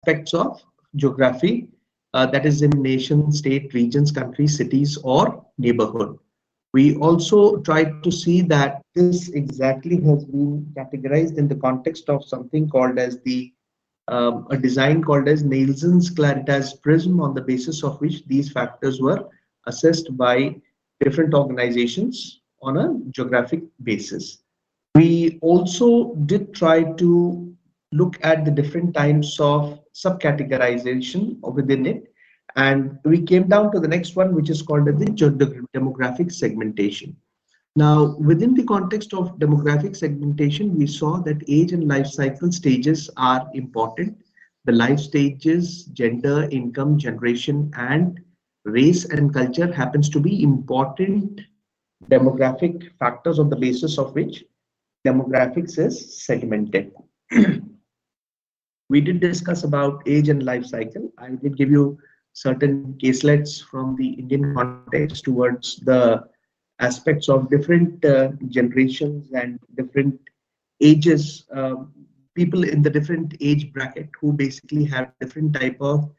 aspects of geography, that is in nation, state, regions, countries, cities, or neighborhood. We also tried to see that this exactly has been categorized in the context of something called as the a design called as Nielsen's Claritas Prism, on the basis of which these factors were assessed by different organizations on a geographic basis. We also did try to look at the different types of subcategorization within it, and we came down to the next one, which is called the demographic segmentation. Now, within the context of demographic segmentation, we saw that age and life cycle stages are important. The life stages, gender, income, generation, and race and culture happens to be important demographic factors on the basis of which demographics is segmented. We did discuss about age and life cycle. I did give you certain caselets from the Indian context towards the aspects of different generations and different ages, people in the different age bracket who basically have different type of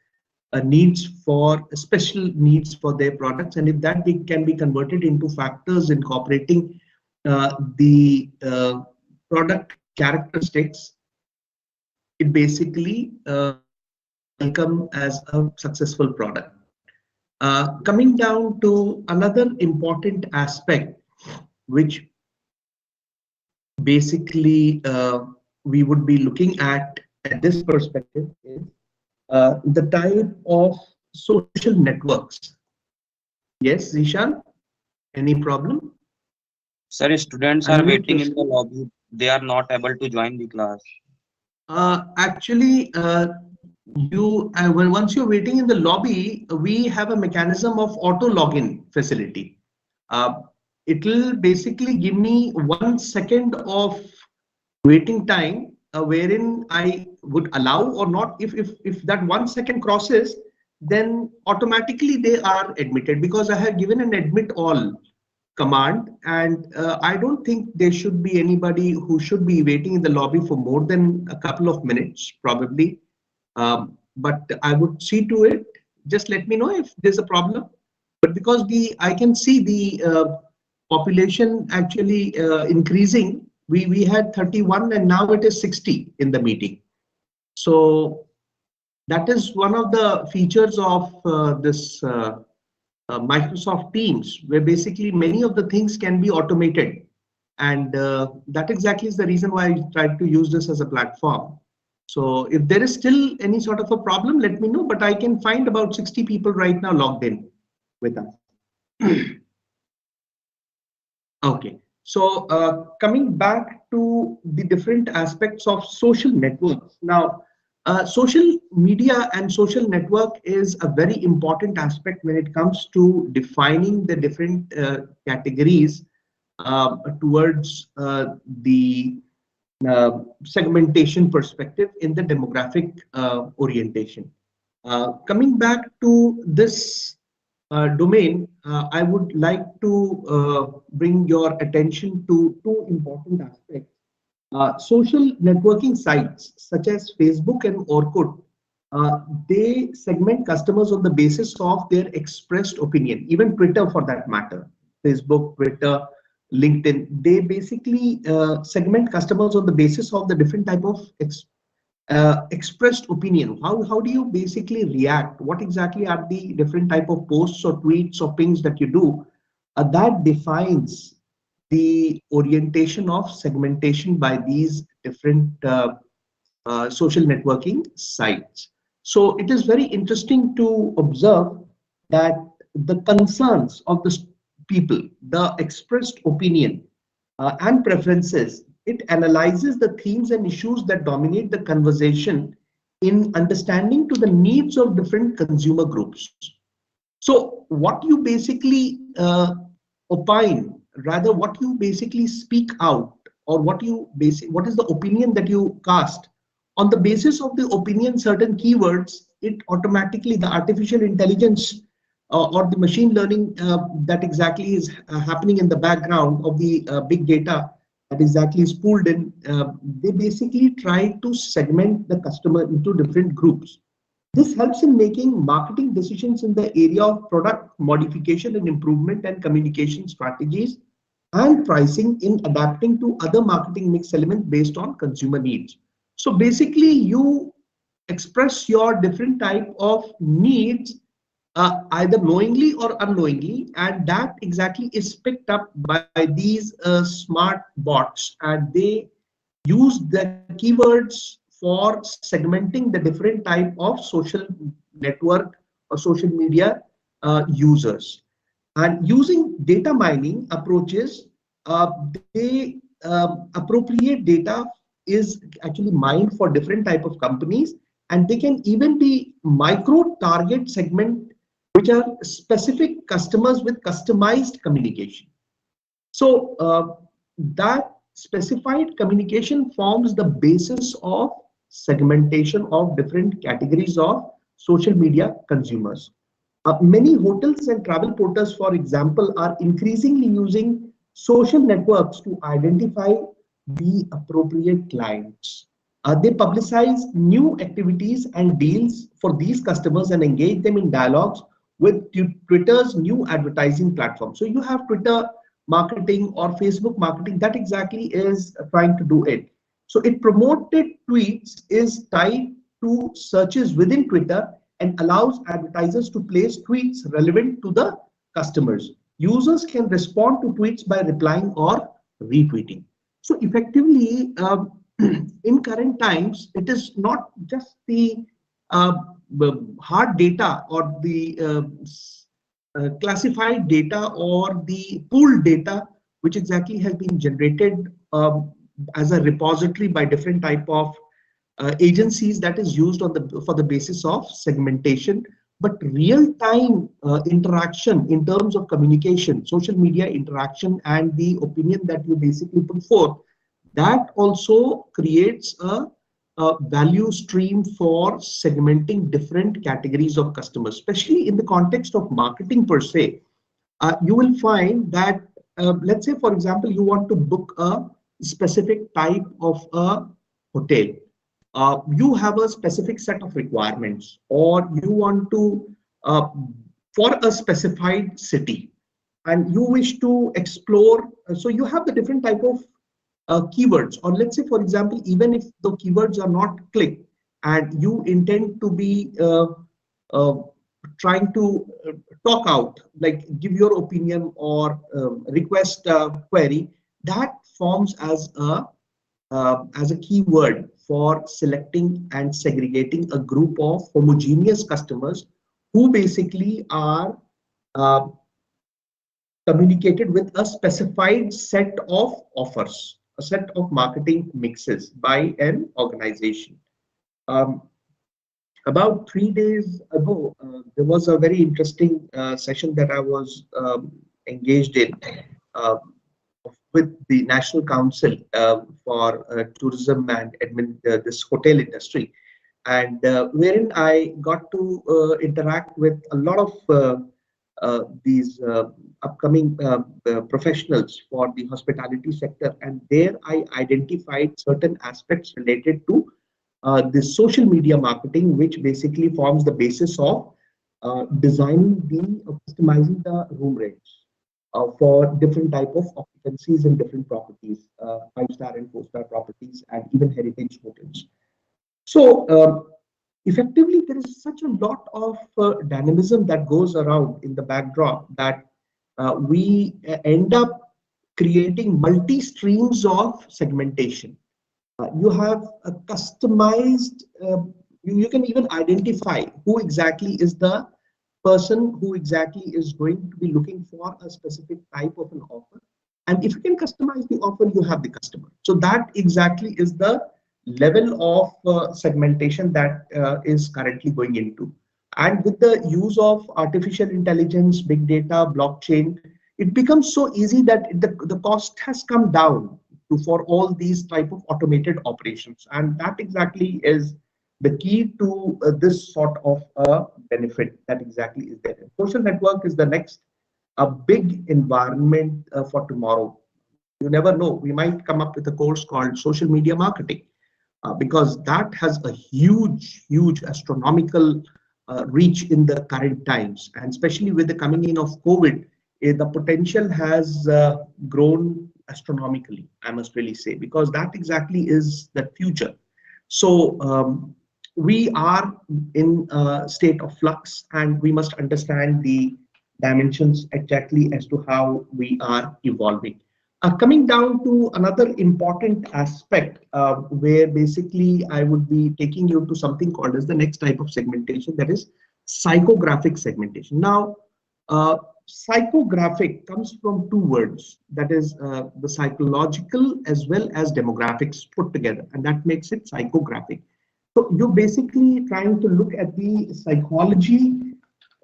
needs for special needs for their products, and if that can be converted into factors incorporating the product characteristics, it basically become as a successful product. Coming down to another important aspect, which basically we would be looking at this perspective, is the type of social networks. Yes, Zishan, any problem? Sir, students are waiting in the lobby. They are not able to join the class. Actually, once you're waiting in the lobby, we have a mechanism of auto login facility. It will basically give me 1 second of waiting time, wherein I would allow or not. If that 1 second crosses, then automatically they are admitted, because I have given an admit all command, and I don't think there should be anybody who should be waiting in the lobby for more than a couple of minutes, probably. But I would see to it. Just let me know if there's a problem. But because I can see the population actually increasing. We had 31 and now it is 60 in the meeting. So that is one of the features of this Microsoft Teams, where basically many of the things can be automated, and that exactly is the reason why I tried to use this as a platform. So if there is still any sort of a problem, let me know, but I can find about 60 people right now logged in with us. Okay, so coming back to the different aspects of social networks. Now, social media and social network is a very important aspect when it comes to defining the different categories towards the segmentation perspective in the demographic orientation. Coming back to this domain, I would like to bring your attention to two important aspects. Social networking sites such as Facebook and Orkut, they segment customers on the basis of their expressed opinion. Even Twitter, for that matter, Facebook, Twitter, LinkedIn, they basically segment customers on the basis of the different type of expressed opinion. How do you basically react? What exactly are the different type of posts or tweets or pings that you do? That defines the orientation of segmentation by these different social networking sites. So it is very interesting to observe that the concerns of the people, the expressed opinion and preferences, it analyzes the themes and issues that dominate the conversation in understanding to the needs of different consumer groups. So what you basically opine, rather what you basically speak out, or what is the opinion that you cast, on the basis of the opinion, certain keywords, it automatically, the artificial intelligence or the machine learning that exactly is happening in the background of the big data, that exactly is pulled in, they basically try to segment the customer into different groups. This helps in making marketing decisions in the area of product modification and improvement and communication strategies and pricing in adapting to other marketing mix elements based on consumer needs. So basically, you express your different type of needs either knowingly or unknowingly, and that exactly is picked up by these smart bots, and they use the keywords for segmenting the different type of social network or social media users. And using data mining approaches, they appropriate data is actually mined for different type of companies, and they can even be micro target segment, which are specific customers with customized communication. So that specified communication forms the basis of segmentation of different categories of social media consumers. Many hotels and travel portals, for example, are increasingly using social networks to identify the appropriate clients. They publicize new activities and deals for these customers and engage them in dialogues with Twitter's new advertising platform. So you have Twitter marketing or Facebook marketing that exactly is trying to do it. So it promoted tweets is tied to searches within Twitter and allows advertisers to place tweets relevant to the customers. Users can respond to tweets by replying or retweeting. So effectively, in current times, it is not just the uh, hard data or the classified data or the pooled data, which exactly has been generated as a repository by different type of agencies that is used on the for the basis of segmentation, but real-time interaction in terms of communication, social media interaction, and the opinion that you basically put forth, that also creates a value stream for segmenting different categories of customers, especially in the context of marketing per se. You will find that, let's say, for example, you want to book a specific type of a hotel. You have a specific set of requirements, or you want to, uh, for a specified city, and you wish to explore. So you have the different type of keywords, or let's say, for example, even if the keywords are not clicked and you intend to be uh, trying to talk out, like give your opinion or request a query, that forms as a keyword for selecting and segregating a group of homogeneous customers who basically are uh, communicated with a specified set of offers, a set of marketing mixes by an organization. Um, about 3 days ago, there was a very interesting session that I was engaged in uh, with the National Council for Tourism and this hotel industry, and wherein I got to interact with a lot of these upcoming professionals for the hospitality sector, and there I identified certain aspects related to the social media marketing, which basically forms the basis of designing the customizing the room rates for different type of occupancies in different properties, 5-star and 4-star properties, and even heritage hotels. So effectively, there is such a lot of dynamism that goes around in the backdrop that we end up creating multi streams of segmentation. You have a customized, you can even identify who exactly is the person who exactly is going to be looking for a specific type of an offer. And if you can customize the offer, you have the customer. So that exactly is the level of segmentation that is currently going into. And with the use of artificial intelligence, big data, blockchain, it becomes so easy that the cost has come down for all these type of automated operations. And that exactly is the key to this sort of benefit that exactly is there. Social network is the next a big environment for tomorrow. You never know. We might come up with a course called social media marketing, because that has a huge astronomical reach in the current times, and especially with the coming in of COVID, the potential has grown astronomically, I must really say, because that exactly is the future. So we are in a state of flux, and we must understand the dimensions exactly as to how we are evolving. Coming down to another important aspect, where basically I would be taking you to something called as the next type of segmentation, that is psychographic segmentation. Now, psychographic comes from two words, that is the psychological as well as demographics put together, and that makes it psychographic. So you're basically trying to look at the psychology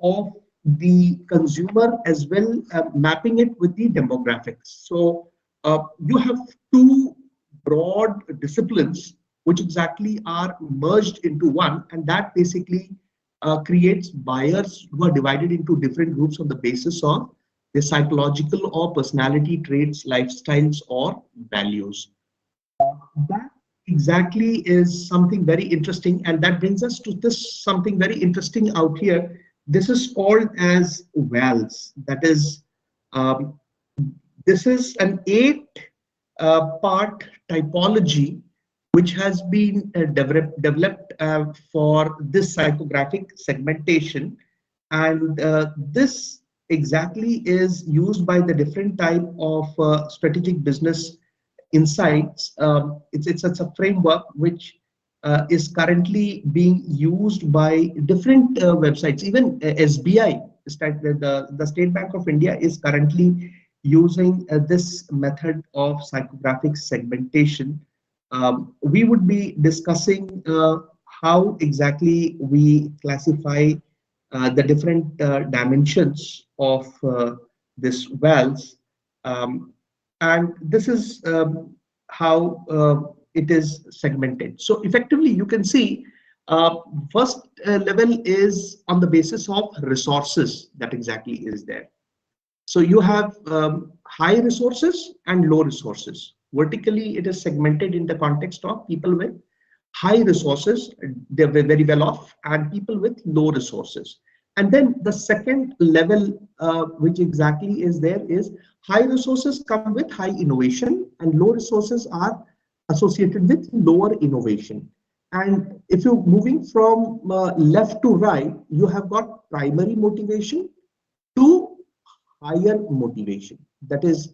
of the consumer as well, mapping it with the demographics. So you have two broad disciplines which exactly are merged into one, and that basically creates buyers who are divided into different groups on the basis of their psychological or personality traits, lifestyles, or values. That exactly is something very interesting, and that brings us to this something very interesting out here. This is called as VALS. That is, um, this is an eight-part typology which has been developed for this psychographic segmentation, and this exactly is used by the different type of strategic business insights. It's a framework which is currently being used by different websites. Even SBI, the State Bank of India, is currently using this method of psychographic segmentation. We would be discussing how exactly we classify the different dimensions of this VALS. Um, and this is how it is segmented. So effectively, you can see first level is on the basis of resources. That exactly is there. So you have high resources and low resources. Vertically, it is segmented in the context of people with high resources, they're very well off, and people with low resources. And then the second level, which exactly is there, is high resources come with high innovation, and low resources are associated with lower innovation. And if you're moving from left to right, you have got primary motivation to higher motivation. That is,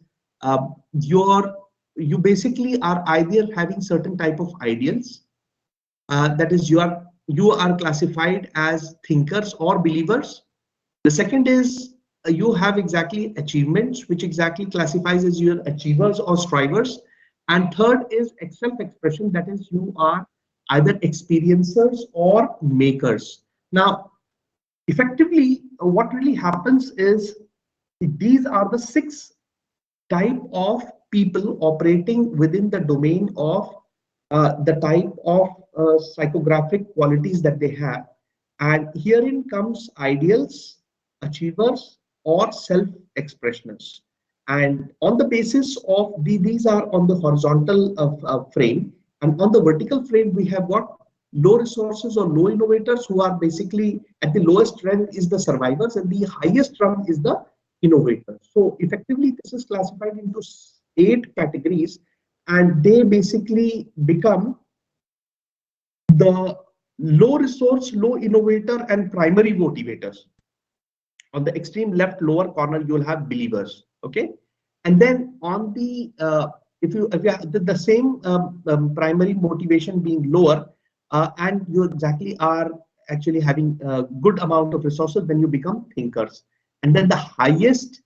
you basically are either having certain type of ideals, that is, you are classified as thinkers or believers. The second is you have exactly achievements, which exactly classifies as your achievers or strivers. And third is self-expression, that is, you are either experiencers or makers. Now, effectively, what really happens is these are the six type of people operating within the domain of the type of psychographic qualities that they have. And herein comes ideals, achievers, or self-expressionists. And on the basis of these are on the horizontal frame, and on the vertical frame, we have got low resources or low innovators, who are basically at the lowest rung is the survivors, and the highest rung is the innovators. So effectively, this is classified into 8 categories, and they basically become the low resource, low innovator, and primary motivators. On the extreme left lower corner, you will have believers. Okay, and then on the if you have the same primary motivation being lower, and you exactly are actually having a good amount of resources, then you become thinkers. And then the highest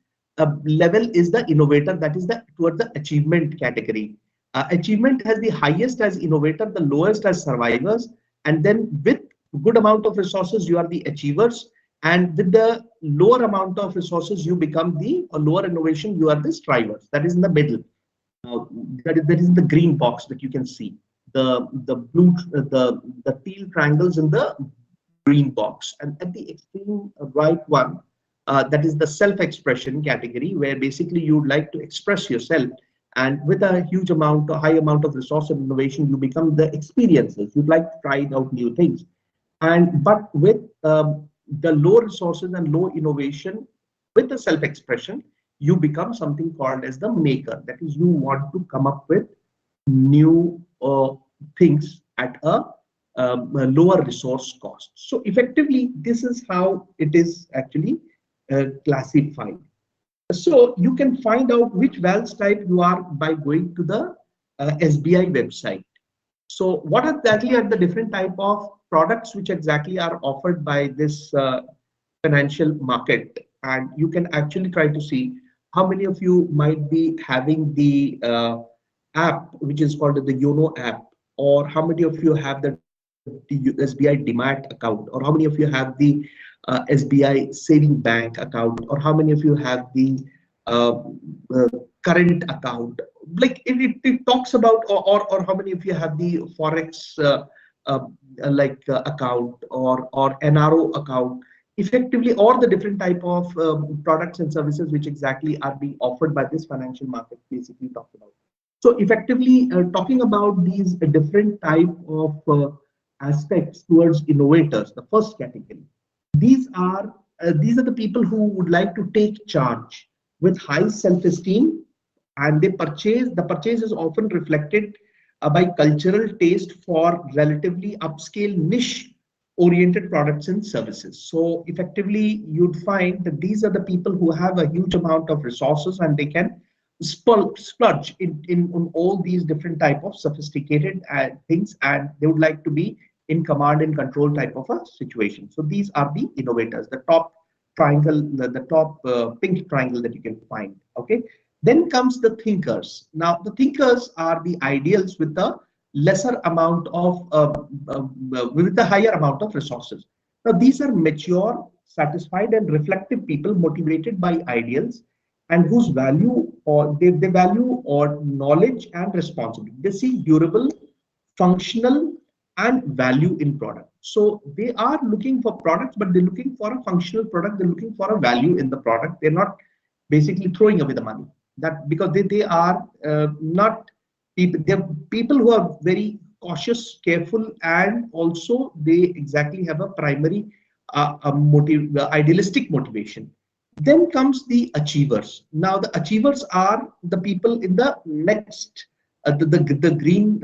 level is the innovator, that is the towards the achievement category. Achievement has the highest as innovator, the lowest as survivors, and then with good amount of resources, you are the achievers, and with the lower amount of resources, you become the or lower innovation, you are the strivers. That is in the middle. That is the green box that you can see. The blue, the teal triangles in the green box, and at the extreme right one, that is the self-expression category, where basically you would like to express yourself, And with a huge amount, a high amount of resource and innovation, you become the experiences. You'd like to try out new things. And but with the low resources and low innovation, with the self-expression, you become something called as the maker. That is, you want to come up with new things at a lower resource cost. So effectively, this is how it is actually classified. So you can find out which valves type you are by going to the SBI website. So what exactly are the different type of products which exactly are offered by this financial market? And you can actually try to see how many of you might be having the app, which is called the YONO app, or how many of you have the SBI Demat account, or how many of you have the SBI Saving Bank account, or how many of you have the uh, uh, current account. Like it talks about, or how many of you have the Forex account, or NRO account, effectively, or the different type of products and services which exactly are being offered by this financial market basically talked about. So effectively talking about these different type of aspects towards innovators, the first category, these are the people who would like to take charge with high self-esteem, and the purchase is often reflected by cultural taste for relatively upscale niche oriented products and services. So effectively, you'd find that these are the people who have a huge amount of resources, and they can splurge in all these different type of sophisticated things, and they would like to be in command and control type of a situation. So these are the innovators, the top triangle, the top pink triangle that you can find. Okay. Then comes the thinkers. Now the thinkers are the ideals with the lesser amount of with the higher amount of resources. Now these are mature, satisfied, and reflective people motivated by ideals, and whose value, or they value or knowledge and responsibility. They see durable, functional, and value in product. So they are looking for products, but they're looking for a functional product. They're looking for a value in the product. They're not basically throwing away the money. That because they are not people. They're people who are very cautious, careful, and also they exactly have a primary idealistic motivation. Then comes the achievers. Now the achievers are the people in the next the green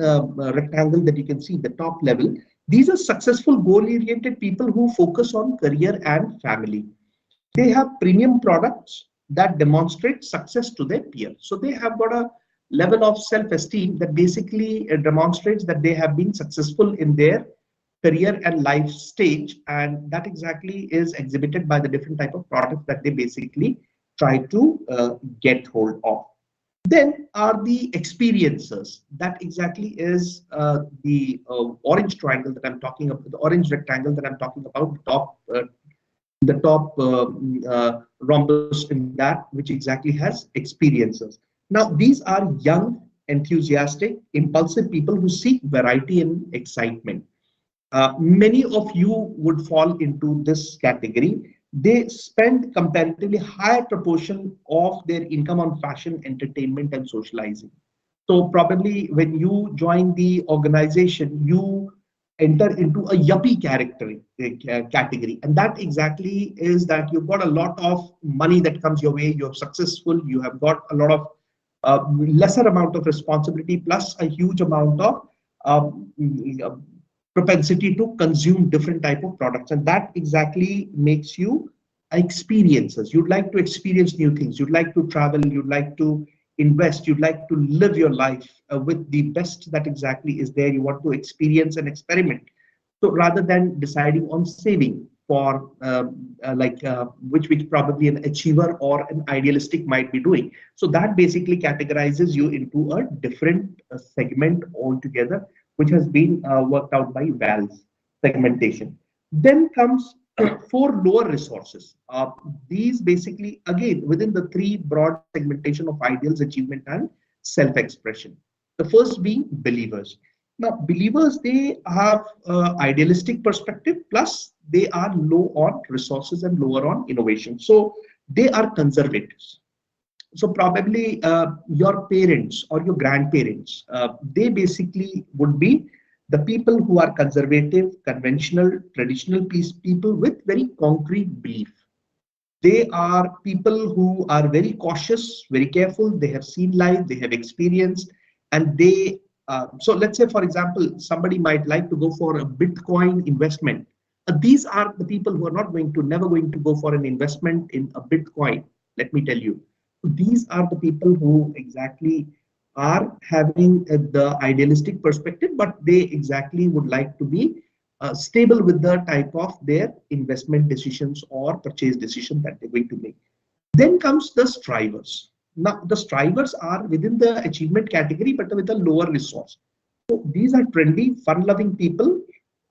rectangle that you can see, the top level. These are successful goal-oriented people who focus on career and family. They have premium products that demonstrate success to their peers. So they have got a level of self-esteem that basically demonstrates that they have been successful in their career and life stage, and that exactly is exhibited by the different type of products that they basically try to get hold of. Then are the experiences. That exactly is the orange triangle that I'm talking about, the orange rectangle that I'm talking about, the top rhombus in that, which exactly has experiences. Now, these are young, enthusiastic, impulsive people who seek variety and excitement. Many of you would fall into this category. They spend comparatively higher proportion of their income on fashion, entertainment, and socializing. So probably when you join the organization, you enter into a yuppie category, and that exactly is that you've got a lot of money that comes your way. You're successful. You have got a lot of lesser amount of responsibility, plus a huge amount of propensity to consume different type of products, and that exactly makes you experiences. You'd like to experience new things, you'd like to travel, you'd like to invest, you'd like to live your life with the best that exactly is there. You want to experience and experiment. So rather than deciding on saving for which probably an achiever or an idealistic might be doing, so that basically categorizes you into a different segment altogether, which has been worked out by VALS segmentation. Then comes four lower resources. These basically, again, within the three broad segmentation of ideals, achievement, and self-expression. The first being believers. Now, believers, they have idealistic perspective, plus they are low on resources and lower on innovation. So they are conservatives. So probably your parents or your grandparents, they basically would be the people who are conservative, conventional, traditional people with very concrete belief. They are people who are very cautious, very careful. They have seen life, they have experienced, and they. So let's say, for example, somebody might like to go for a Bitcoin investment. These are the people who are not going to, never going to go for an investment in a Bitcoin. Let me tell you, these are the people who exactly are having the idealistic perspective, but they exactly would like to be stable with the type of their investment decisions or purchase decision that they're going to make. Then comes the strivers. Now, the strivers are within the achievement category, but with a lower resource. So these are trendy, fun-loving people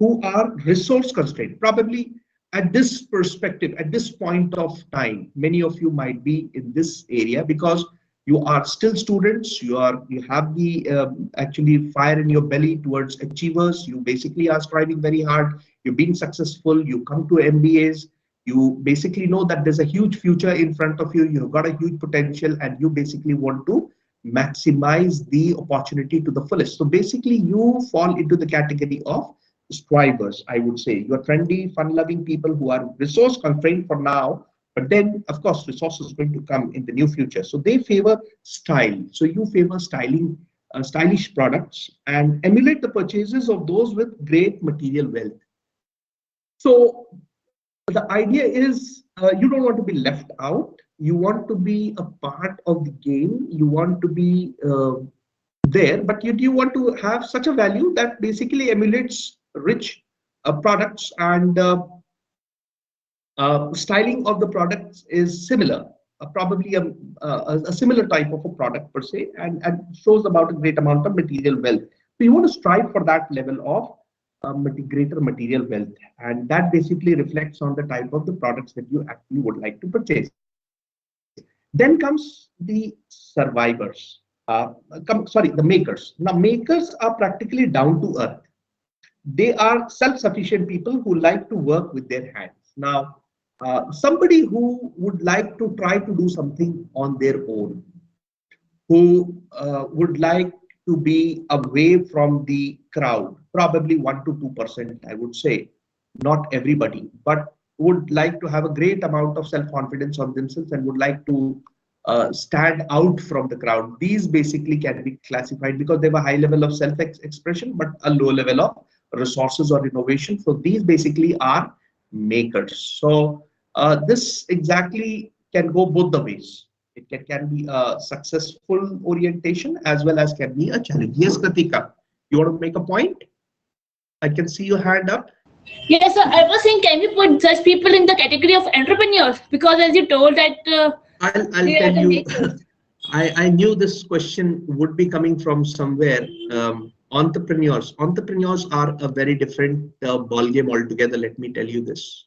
who are resource constrained. Probably at this perspective, at this point of time, many of you might be in this area because you are still students. You have the actually fire in your belly towards achievers. You basically are striving very hard. You've been successful. You come to MBAs. You basically know that there's a huge future in front of you. You've got a huge potential, and you basically want to maximize the opportunity to the fullest. So basically, you fall into the category of strivers, I would say. You're trendy, fun-loving people who are resource constrained for now, but then, of course, resources is going to come in the near future. So they favor style. So you favor stylish products and emulate the purchases of those with great material wealth. So the idea is you don't want to be left out. You want to be a part of the game. You want to be there, but you want to have such a value that basically emulates rich products, and styling of the products is similar, probably a similar type of a product per se, and shows about a great amount of material wealth. So you want to strive for that level of greater material wealth, and that basically reflects on the type of the products that you actually would like to purchase. Then comes the survivors. The makers. Now, makers are practically down to earth. They are self-sufficient people who like to work with their hands. Now, somebody who would like to try to do something on their own, who would like to be away from the crowd, probably 1 to 2%, I would say, not everybody, but would like to have a great amount of self-confidence on themselves and would like to stand out from the crowd. These basically can be classified because they have a high level of self-expression, but a low level of resources or innovation. So these basically are makers. So this exactly can go both the ways. It can be a successful orientation as well as can be a challenge. Yes, Kritika, you want to make a point? I can see your hand up. Yes, sir. I was saying, can we put such people in the category of entrepreneurs? Because as you told that I'll they tell are the you. makers. I knew this question would be coming from somewhere. Entrepreneurs are a very different ball game altogether. Let me tell you this.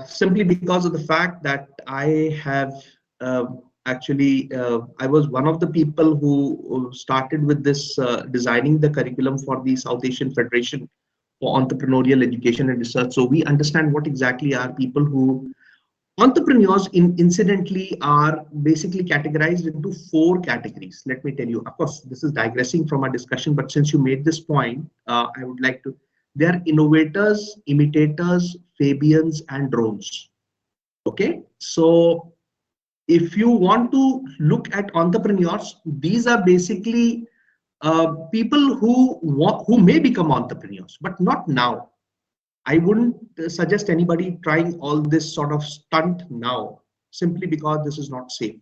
Simply because of the fact that I have I was one of the people who started with this designing the curriculum for the South Asian Federation for Entrepreneurial Education and Research. So we understand what exactly are people who entrepreneurs incidentally are basically categorized into 4 categories. Let me tell you, of course, this is digressing from our discussion, but since you made this point, I would like to, they are innovators, imitators, Fabians, and drones. Okay, so if you want to look at entrepreneurs, these are basically people who may become entrepreneurs, but not now. I wouldn't suggest anybody trying all this sort of stunt now, simply because this is not safe.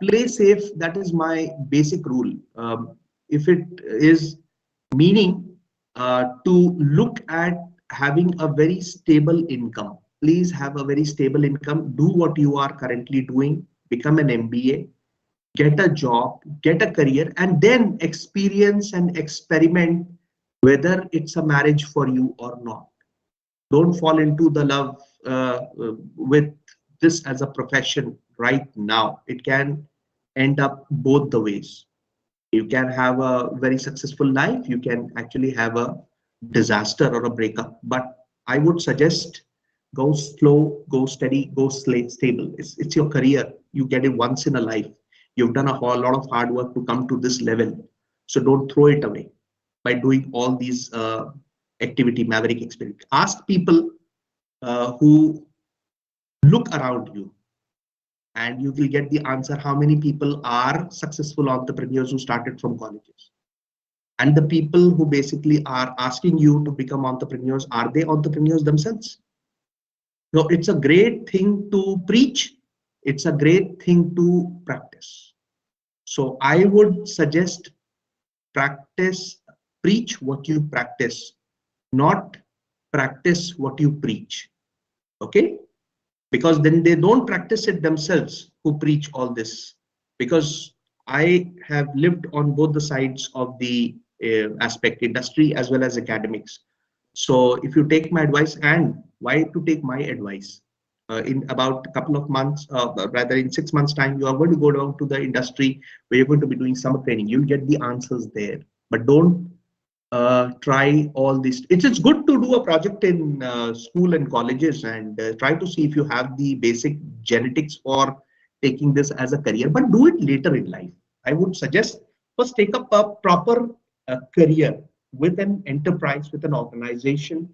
Play safe, that is my basic rule. If it is meaning to look at having a very stable income, please have a very stable income. Do what you are currently doing, become an MBA, get a job, get a career, and then experience and experiment whether it's a marriage for you or not. Don't fall into the love with this as a profession right now. It can end up both the ways. You can have a very successful life. You can actually have a disaster or a breakup. But I would suggest go slow, go steady, go stable. It's your career. you get it once in a life. You've done a whole lot of hard work to come to this level. So don't throw it away by doing all these activity maverick experiment. Ask people who look around you, and you will get the answer how many people are successful entrepreneurs who started from colleges. And the people who basically are asking you to become entrepreneurs, are they entrepreneurs themselves? So it's a great thing to preach. It's a great thing to practice. So I would suggest preach what you practice, not practice what you preach. Okay? Because then they don't practice it themselves who preach all this. Because I have lived on both the sides of the aspect, industry as well as academics. So if you take my advice, and why to take my advice? In about a couple of months, rather in 6 months time, you are going to go down to the industry where you're going to be doing summer training. You'll get the answers there, but don't try all this. It's good to do a project in school and colleges and try to see if you have the basic genetics for taking this as a career, but do it later in life. I would suggest first take up a proper career with an enterprise, with an organization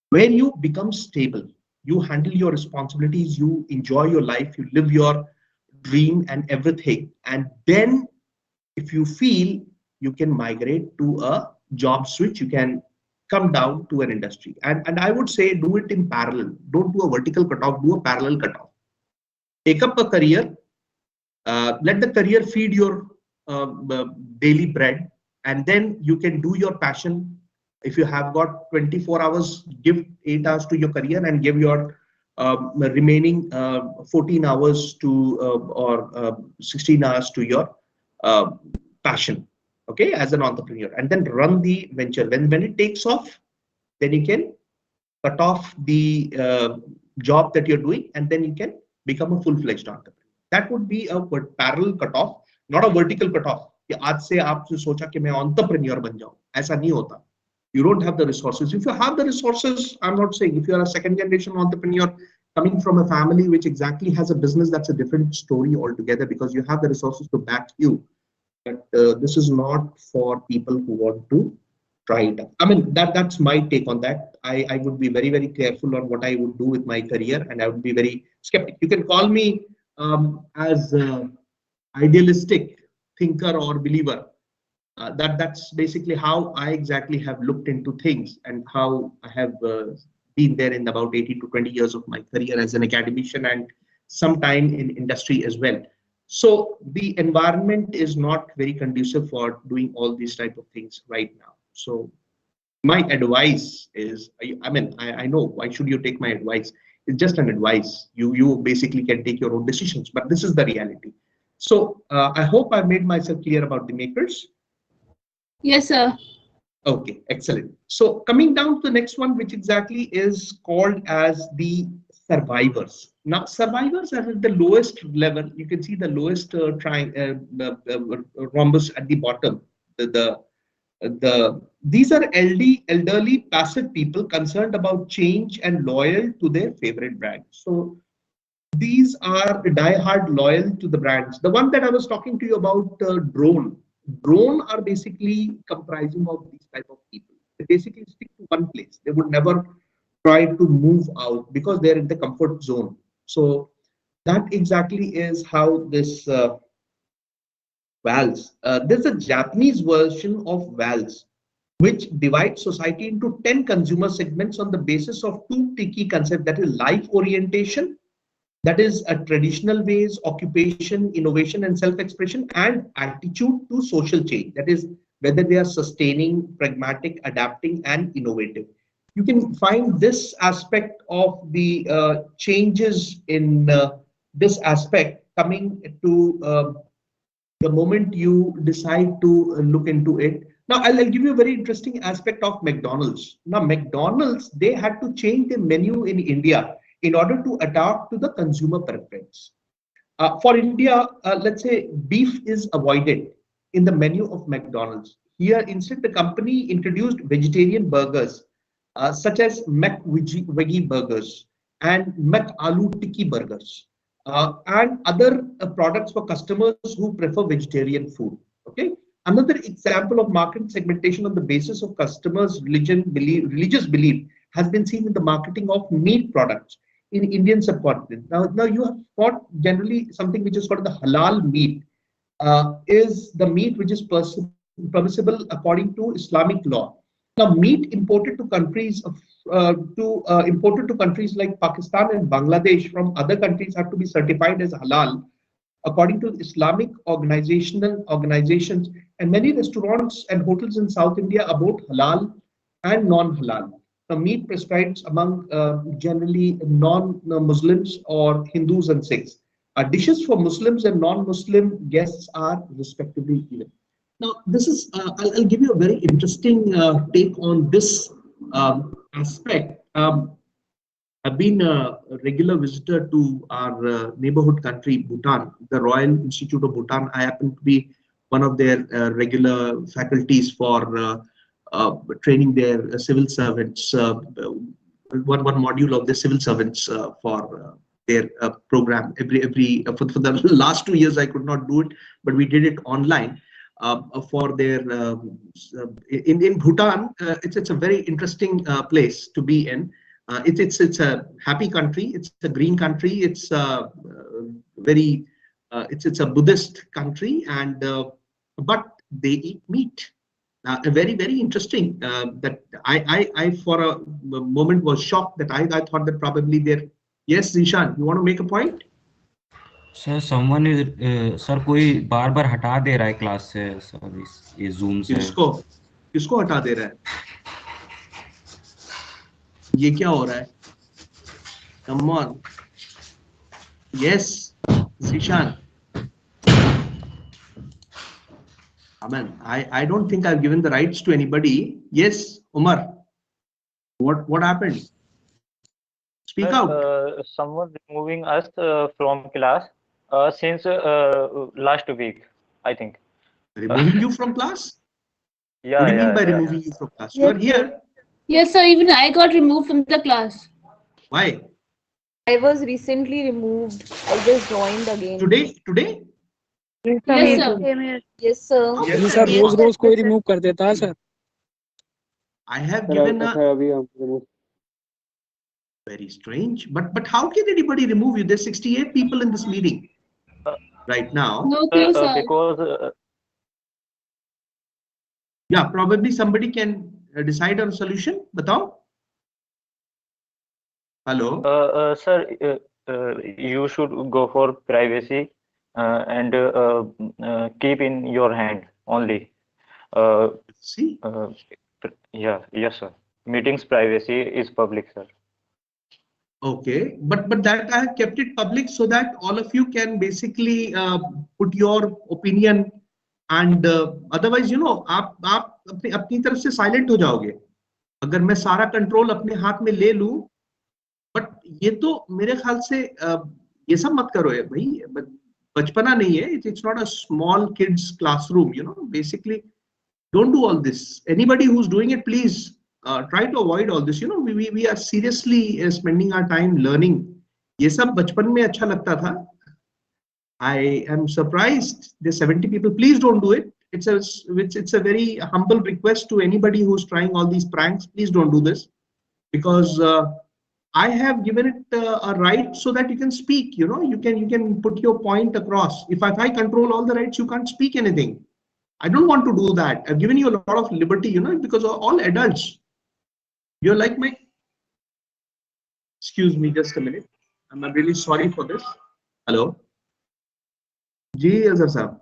where you become stable. You handle your responsibilities, you enjoy your life, you live your dream and everything. And then if you feel you can migrate to a job switch, you can come down to an industry. And I would say do it in parallel. Don't do a vertical cutoff, do a parallel cutoff. Take up a career, let the career feed your daily bread, and then you can do your passion. If you have got 24 hours, give 8 hours to your career and give your remaining 14 hours to or 16 hours to your passion, okay, as an entrepreneur, and then run the venture. When it takes off, then you can cut off the job that you're doing, and then you can become a full-fledged entrepreneur. That would be a parallel cutoff, not a vertical cutoff. कि आज से आपने सोचा कि मैं entrepreneur बन जाऊं, ऐसा नहीं होता. You don't have the resources. If you have the resources, I'm not saying if you're a second generation entrepreneur coming from a family which exactly has a business, that's a different story altogether, because you have the resources to back you. But this is not for people who want to try it out. I mean, that's my take on that. I would be very, very careful on what I would do with my career, and I would be very skeptic. You can call me as idealistic thinker or believer. That's basically how I exactly have looked into things, and how I have been there in about 18 to 20 years of my career as an academician and some time in industry as well. So the environment is not very conducive for doing all these type of things right now. So my advice is, I know, why should you take my advice? It's just an advice. You basically can take your own decisions, but this is the reality. So I hope I've made myself clear about the makers. Yes, sir. Okay, excellent. So coming down to the next one, which exactly is called as the survivors. Now, survivors are at the lowest level. You can see the lowest rhombus at the bottom. These are elderly passive people concerned about change and loyal to their favorite brand. So these are die-hard loyal to the brands. The one that I was talking to you about, drone are basically comprising of these type of people. They basically stick to one place. They would never try to move out because they're in the comfort zone. So that exactly is how this VALS. There's a Japanese version of VALS, which divides society into 10 consumer segments on the basis of two key concepts, that is life orientation, that is a traditional ways, occupation, innovation, and self-expression, and attitude to social change. That is whether they are sustaining, pragmatic, adapting, and innovative. You can find this aspect of the changes in this aspect coming to the moment you decide to look into it. Now, I'll give you a very interesting aspect of McDonald's. Now, McDonald's, they had to change their menu in India in order to adapt to the consumer preference. For India, let's say beef is avoided in the menu of McDonald's. Here, instead, the company introduced vegetarian burgers such as McVeggie burgers and McAloo Tikki burgers. and other products for customers who prefer vegetarian food. Okay. Another example of market segmentation on the basis of customers' religious belief has been seen in the marketing of meat products in Indian subcontinent. Now you have got generally something which is called the halal meat, is the meat which is permissible according to Islamic law. Now, meat imported to countries like Pakistan and Bangladesh from other countries have to be certified as halal according to Islamic organizations, and many restaurants and hotels in South India are both halal and non-halal. Now, meat prescribed among generally non-Muslims or Hindus and Sikhs. Dishes for Muslims and non-Muslim guests are respectively given. Now, this is, I'll give you a very interesting take on this aspect. I've been a regular visitor to our neighborhood country, Bhutan, the Royal Institute of Bhutan. I happen to be one of their regular faculties for training their civil servants, one module of the civil servants for their program. For the last 2 years, I could not do it, but we did it online. For their in Bhutan, it's a very interesting place to be in. It's a happy country. It's a green country. It's very it's a Buddhist country, and but they eat meat. Very interesting. That I for a moment was shocked that I thought that probably they're. Yes, Zishan, you want to make a point? Sir someone is sir कोई बार बार हटा दे रहा है class से sir ये zoom से किसको हटा दे रहा है ये क्या हो रहा है come on yes Zishan Aman I don't think I've given the rights to anybody. Yes Umar, what happened? Speak out. Someone removing us from class since last week, I think. Removing you from class? Yeah. What do you mean by removing you from class? You are here. Yes, sir. Even I got removed from the class. Why? I was recently removed. I just joined again. Today? Yes, sir. Yes, sir. Yes, sir रोज कोई remove कर देता है sir. I have given a very strange, but how can anybody remove you? There's 68 people in this meeting right now. No clue, sir. Because Yeah, probably somebody can decide on a solution. Batao. Hello. sir, you should go for privacy and keep in your hand only. See. Yes, sir. Meetings privacy is public, sir. Okay, but that I have kept it public so that all of you can basically put your opinion, and otherwise you know आप अपनी तरफ से silent हो जाओगे अगर मैं सारा control अपने हाथ में ले लूं. but ये तो मेरे ख्याल से ये सब मत करो भाई, बचपना नहीं है. It's not a small kids classroom, you know. Basically don't do all this. Anybody who's doing it, please try to avoid all this. You know, we are seriously spending our time learning. ये सब बचपन में अच्छा लगता था. I am surprised there's 70 people. Please don't do it. It's a very humble request to anybody who's trying all these pranks. Please don't do this, because I have given it a right so that you can speak. You know, you can put your point across. If I control all the rights, you can't speak anything. I don't want to do that. I've given you a lot of liberty, you know, because all adults. You're like my. Excuse me, just a minute. I'm really sorry for this. Hello. जी अजहर साहब.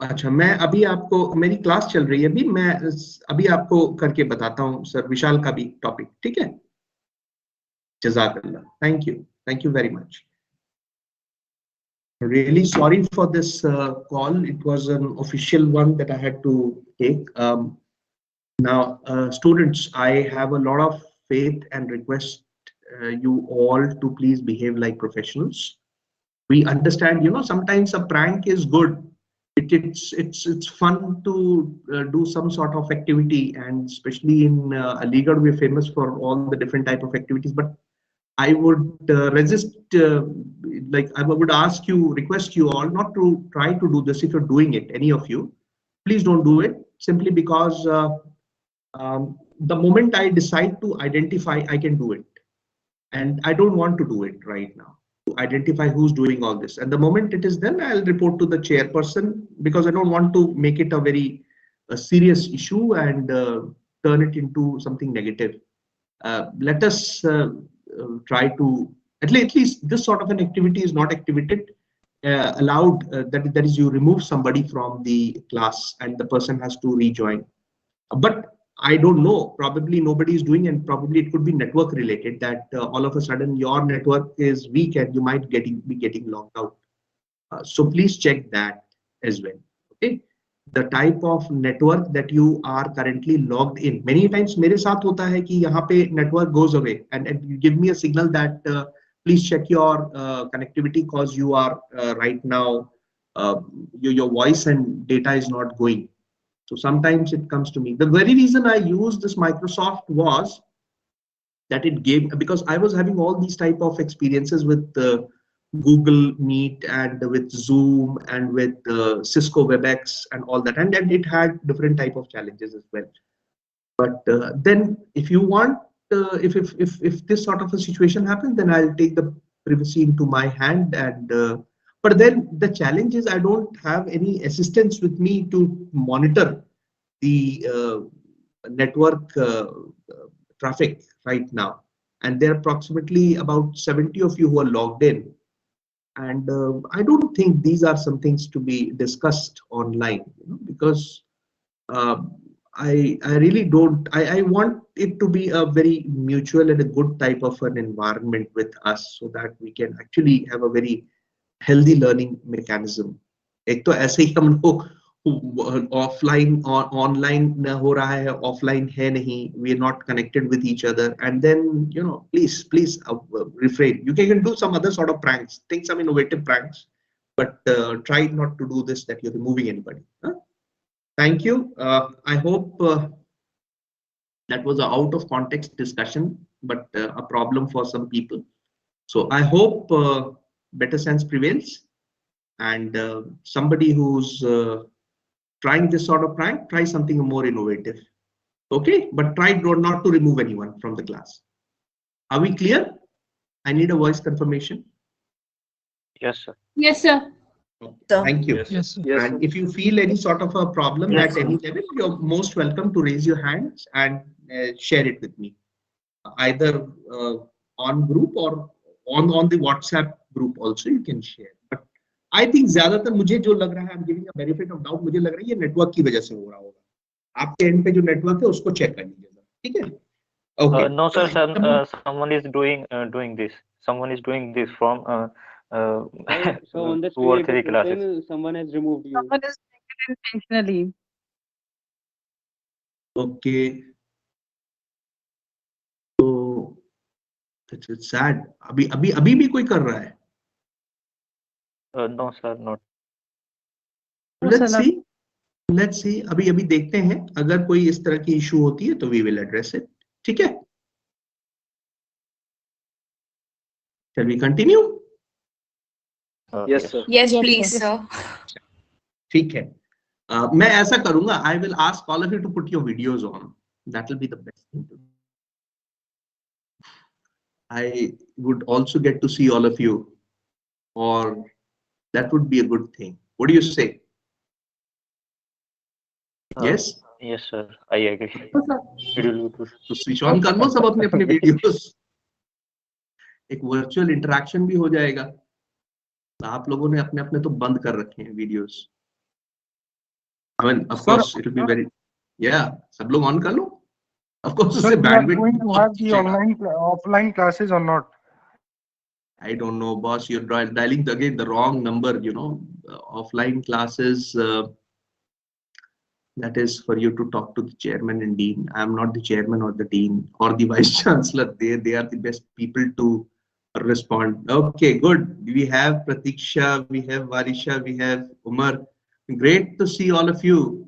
अच्छा मैं अभी आपको, मेरी class चल रही है अभी, मैं अभी आपको करके बताता हूँ सर विशाल का भी टॉपिक. ठीक है. जज़ाकल्लाह. Thank you very much. Really sorry for this call. It was an official one that I had to take. Now, students, I have a lot of faith and request you all to please behave like professionals. We understand, you know, sometimes a prank is good, it's fun to do some sort of activity, and especially in Aligarh we're famous for all the different type of activities. But I would resist, like I would ask you, request you all not to try to do this. If you're doing it, any of you, please don't do it, simply because the moment I decide to identify, I can do it, and I don't want to do it right now, to identify who's doing all this. And the moment it is done, I'll report to the chairperson, because I don't want to make it a very serious issue and turn it into something negative. Let us try to, at least this sort of an activity is not allowed, that is, you remove somebody from the class and the person has to rejoin. But I don't know, probably nobody is doing, and probably it could be network related, that all of a sudden your network is weak and you might be getting logged out. So please check that as well. Okay, the type of network that you are currently logged in. Many times मेरे साथ होता है कि यहाँ पे network goes away and you give me a signal that please check your connectivity, because you are right now your voice and data is not going. So sometimes it comes to me. The very reason I used this Microsoft was that it gave, because I was having all these type of experiences with Google Meet and with Zoom and with Cisco WebEx and all that, and it had different type of challenges as well. But then if you want, if this sort of a situation happens, then I'll take the privacy into my hand. And but then the challenge is I don't have any assistants with me to monitor the network traffic right now. And there are approximately about 70 of you who are logged in. And I don't think these are some things to be discussed online, because I really don't. I want it to be a very mutual and a good type of an environment with us, so that we can actually have a very healthy learning mechanism. एक तो ऐसे ही हम लोग offline or online हो रहा है, offline है नहीं, we are not connected with each other, and then please refrain. You can do some other sort of pranks, think some innovative pranks, but try not to do this that you're removing anybody. Thank you. I hope that was an out of context discussion, but a problem for some people. So I hope better sense prevails, and somebody who's trying this sort of prank, try something more innovative. Okay, but try not to remove anyone from the class. Are we clear? I need a voice confirmation. Yes, sir. Yes, sir. Thank you. Yes, sir. And if you feel any sort of a problem at any level, you're most welcome to raise your hands and share it with me, either on group or on the WhatsApp group also you can share. But I think ज्यादातर मुझे जो लग रहा है, I'm giving a benefit of doubt, मुझे लग रहा है ये नेटवर्क की वजह से हो रहा होगा. आपके एंड पे जो नेटवर्क है उसको चेक कर लीजिएगा, ठीक है? Okay. No, sir. Someone is doing this. Someone is doing this from So on the 2 or 3 classes. someone has removed you. Someone is doing it intentionally. Okay. So it's sad. अभी भी कोई कर रहा है? No, sir, not. Let's see. अभी देखते हैं. अगर कोई इस तरह की इशू होती है तो we will address it. ठीक है? Shall we continue? Yes, sir. Yes, please, sir. ठीक है. मैं ऐसा करूंगा. I will ask all of you to put your videos on. That will be the best thing to do. I would also get to see all of you, or that would be a good thing. What do you say? Yes? Yes, sir. I agree. तो switch on कर लो सब अपने अपने videos. एक virtual interaction भी हो जाएगा. आप लोगों ने अपने अपने तो बंद कर रखे हैं videos. I mean, of course, it will be very. Yeah, सब लोग ऑन कर लो. Of course, उससे bandwidth. Going to have the offline classes or not? I don't know, boss. You're dialing again the wrong number. Offline classes. That is for you to talk to the chairman and dean. I'm not the chairman or the dean or the vice chancellor. They are the best people to respond. Okay, good. We have Pratiksha, we have Varisha, we have Umar. Great to see all of you.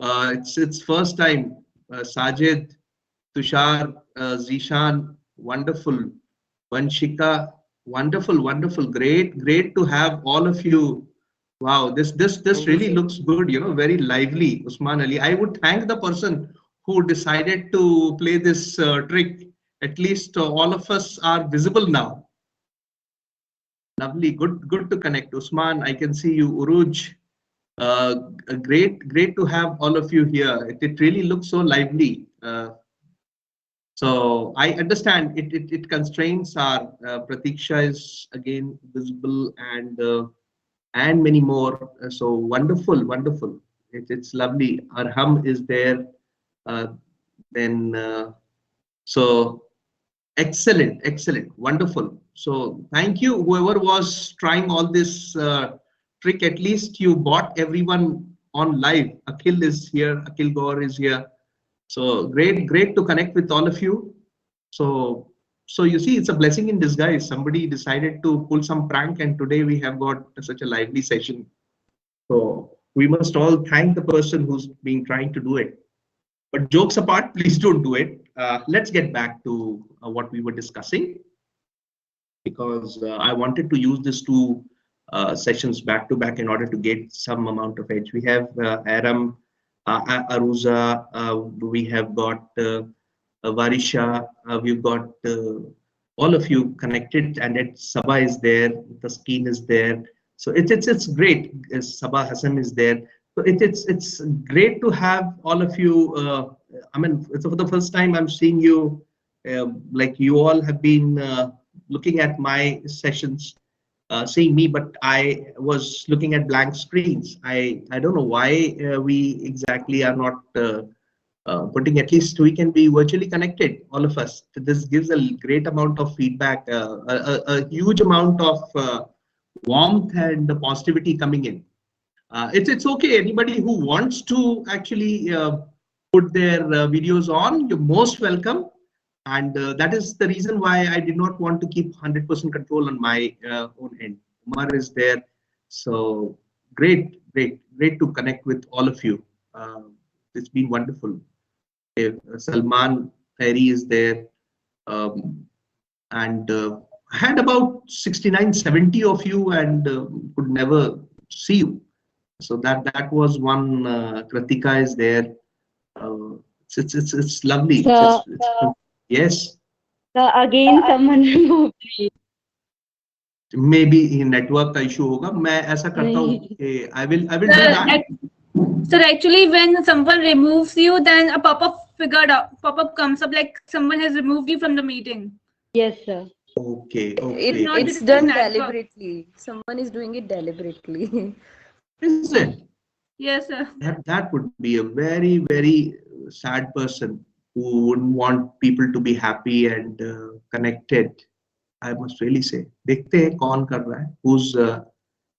It's first time. Sajid, Tushar, Zishan, wonderful. Vanshika, wonderful, wonderful. Great to have all of you. Wow, this really looks good. You know, very lively. Usman Ali. I would thank the person who decided to play this trick. At least all of us are visible now. Lovely, good to connect. Usman, I can see you. Uruj, great to have all of you here. It really looks so lively. So I understand it constraints our Pratiksha is again visible and many more. So wonderful. It's lovely. Arham is there. Uh, then so excellent, wonderful. So thank you, whoever was trying all this trick. At least you brought everyone on live. Akhil is here. Akhil Gaur is here. So great to connect with all of you. So you see, it's a blessing in disguise. Somebody decided to pull some prank, and today we have got such a lively session. So we must all thank the person who's been trying to do it. But jokes apart, please don't do it. Let's get back to what we were discussing, because I wanted to use these two sessions back to back in order to get some amount of edge. We have Aram, Aruza, we have got Varisha, we've got all of you connected, and Sabah is there, Taskeen is there. So it's great. Sabah Hassan is there. So it's great to have all of you. I mean, it's for the first time I'm seeing you. Like you all have been looking at my sessions, seeing me, but I was looking at blank screens. I don't know why we exactly are not putting. At least we can be virtually connected, all of us. This gives a great amount of feedback, a huge amount of warmth and positivity coming in. It's okay. Anybody who wants to actually put their videos on, you're most welcome. And that is the reason why I did not want to keep 100% control on my own end. Umar is there. So great to connect with all of you. It's been wonderful. Salman Ferry is there. And I had about 69, 70 of you and could never see you. So that was one. Kritika is there. It's lovely. Yes. Again, someone removed me. Maybe network का issue होगा. मैं ऐसा करता हूँ कि I will do that. Sir, actually, when someone removes you, then a pop-up comes up like someone has removed you from the meeting. Yes, sir. Okay. It's done deliberately. Someone is doing it deliberately. Is it? Yes, sir. That would be a very sad person who wouldn't want people to be happy and connected. I must really say. देखते हैं कौन कर रहा है, who's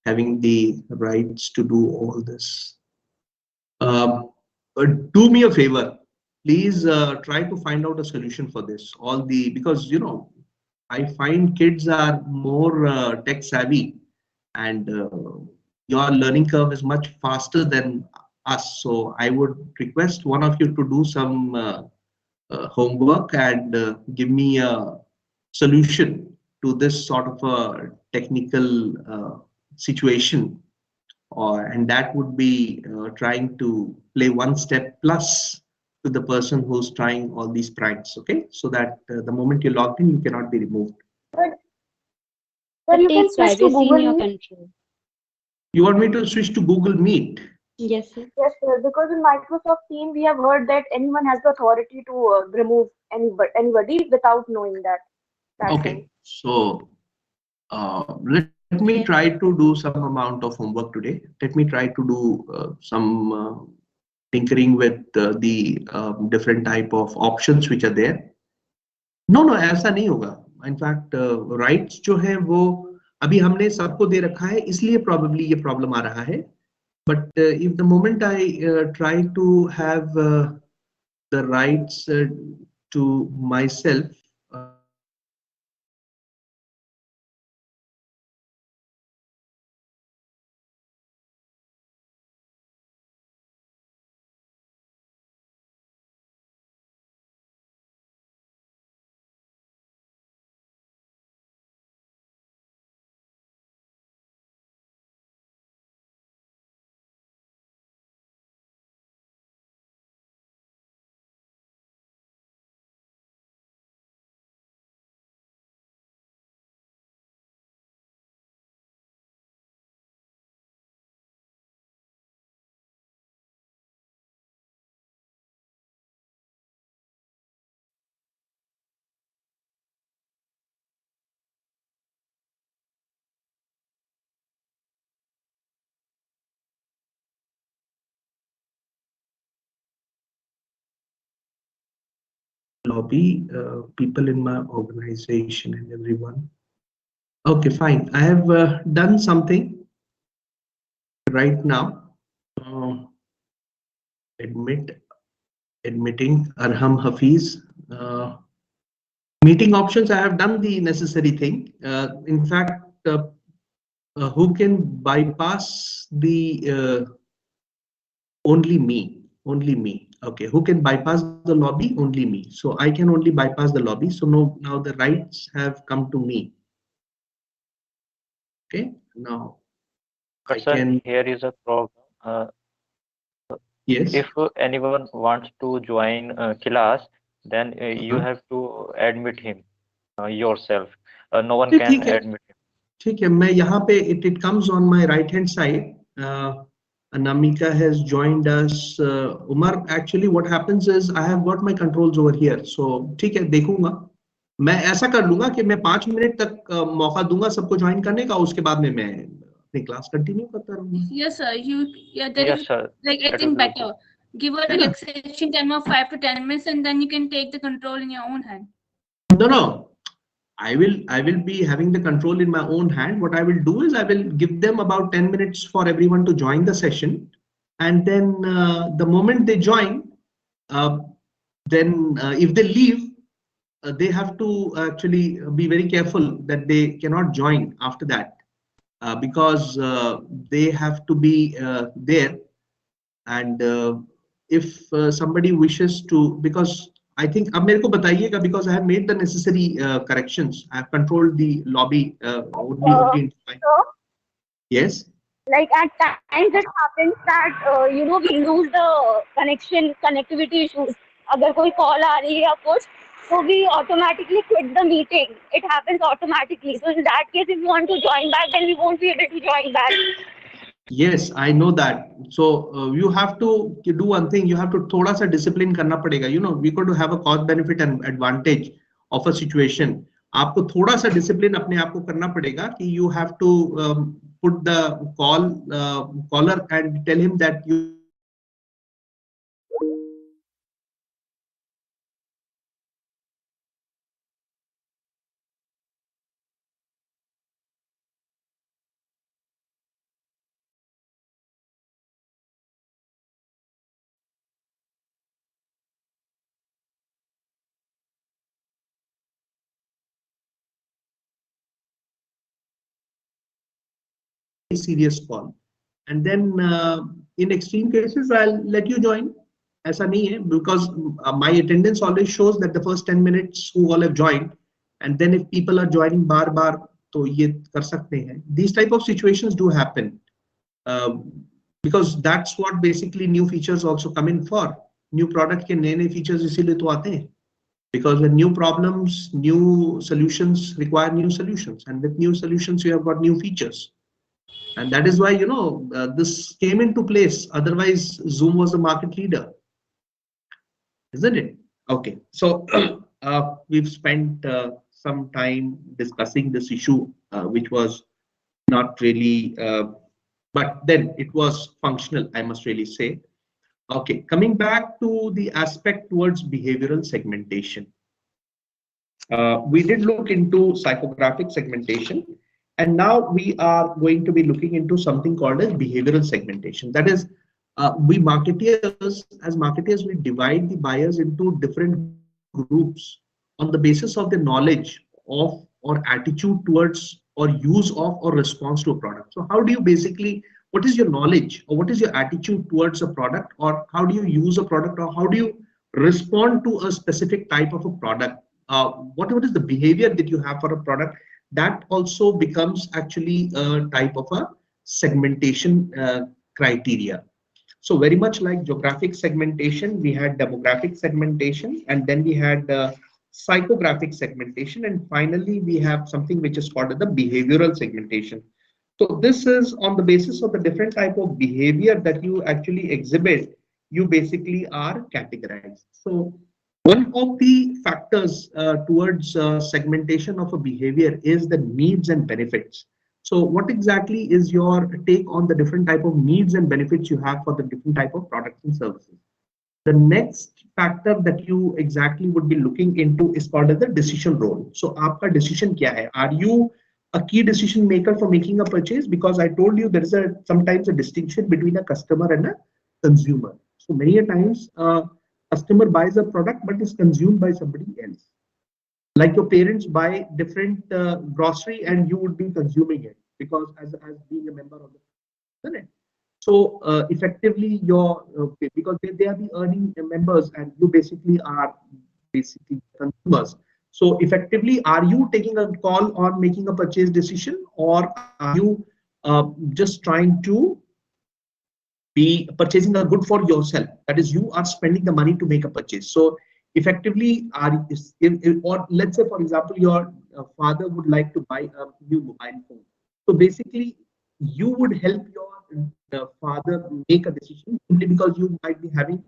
having the rights to do all this. Do me a favor, please try to find out a solution for this. Because you know, I find kids are more tech savvy, and your learning curve is much faster than us. So I would request one of you to do some homework and give me a solution to this sort of a technical situation, and that would be trying to play one step plus to the person who's trying all these pranks. Okay, so that the moment you logged in, you cannot be removed. But you can switch to Google Meet. You want me to switch to Google Meet? Yes, sir. Yes, sir. Because in Microsoft Teams, we have heard that anyone has the authority to remove anybody without knowing that. Okay, so let me try to do some amount of homework today. Let me try to do some tinkering with the different type of options which are there. No, ऐसा नहीं होगा. In fact, rights जो है वो अभी हमने सबको दे रखा है, इसलिए probably ये problem आ रहा है. But if the moment I try to have the rights to myself, lobby, people in my organization and everyone. Okay, fine. I have done something right now. Admitting Arham Hafiz. Meeting options, I have done the necessary thing. In fact, who can bypass the only me? Okay, who can bypass the lobby? Only me. So I can only bypass the lobby. So now the rights have come to me. Okay, now I can. Here is a problem. Yes. If anyone wants to join class, then you have to admit him yourself. No one can admit him. ठीक है, मैं यहाँ पे it comes on my right hand side. Anamika has joined us. Umar, actually what happens is I have got my controls over here. So ठीक है, देखूंगा. मैं ऐसा कर लूंगा कि मैं 5 मिनट तक मौका दूंगा सबको ज्वाइन करने का, उसके बाद में मैं अपनी क्लास कंटिन्यू करता रहूंगा. Yes sir, that is like I think better. Give a relaxation time of 5 to 10 minutes and then you can take the control in your own hand. No. I will be having the control in my own hand. What I will do is I will give them about 10 minutes for everyone to join the session. And then the moment they join, then if they leave, they have to actually be very careful that they cannot join after that because they have to be there. And if somebody wishes to, because I think अब मेरे को बताइएगा because I have made the necessary corrections. I have controlled the lobby. Yes. Like at times it happens that we lose the connectivity issues. अगर कोई call आ रही है या कुछ, so we automatically quit the meeting. It happens automatically. So in that case, if you want to join back, then we won't be able to join back. Yes, I know that. So you have to do one thing. You have to थोड़ा सा discipline करना पड़ेगा. You know, we got to have a cost benefit and advantage of a situation. आपको थोड़ा सा discipline अपने आप को करना पड़ेगा कि you have to put the caller and tell him that you. Serious call, and then in extreme cases I'll let you join. ऐसा नहीं है because my attendance always shows that the first 10 minutes who all have joined, and then if people are joining बार तो ये कर सकते हैं. These type of situations do happen because that's what basically new features also come in for. New product के नए features इसीलिए तो आते हैं. Because with new problems, new solutions require new solutions, and with new solutions you have got new features. And that is why, you know, this came into place. Otherwise, Zoom was the market leader, isn't it? Okay, so we've spent some time discussing this issue, which was not really, but then it was functional, I must really say. Okay, coming back to the aspect towards behavioral segmentation. We did look into psychographic segmentation. And now we are going to be looking into something called as behavioral segmentation. That is, we marketeers, as marketeers, we divide the buyers into different groups on the basis of the knowledge of or attitude towards or use of or response to a product. So how do you basically, what is your knowledge or what is your attitude towards a product, or how do you use a product, or how do you respond to a specific type of a product? What is the behavior that you have for a product? That also becomes actually a type of a segmentation criteria. So very much like geographic segmentation, we had demographic segmentation, and then we had psychographic segmentation, and finally we have something which is called the behavioral segmentation. So this is on the basis of the different type of behavior that you actually exhibit, you basically are categorized. So one of the factors towards segmentation of a behavior is the needs and benefits. So what exactly is your take on the different type of needs and benefits you have for the different type of products and services? The next factor that you exactly would be looking into is called as the decision role. So आपका decision क्या है? Are you a key decision maker for making a purchase? Because I told you there is sometimes a distinction between a customer and a consumer. So many a times customer buys a product but is consumed by somebody else. Like your parents buy different grocery and you would be consuming it because as being a member of the, isn't it? So effectively your because they are the earning members and you basically are basically consumers. So effectively, are you taking a call on making a purchase decision, or are you just trying to be purchasing a good for yourself? That is, you are spending the money to make a purchase. So effectively, or let's say, for example, your father would like to buy a new mobile phone. So basically, you would help your father make a decision simply because you might be having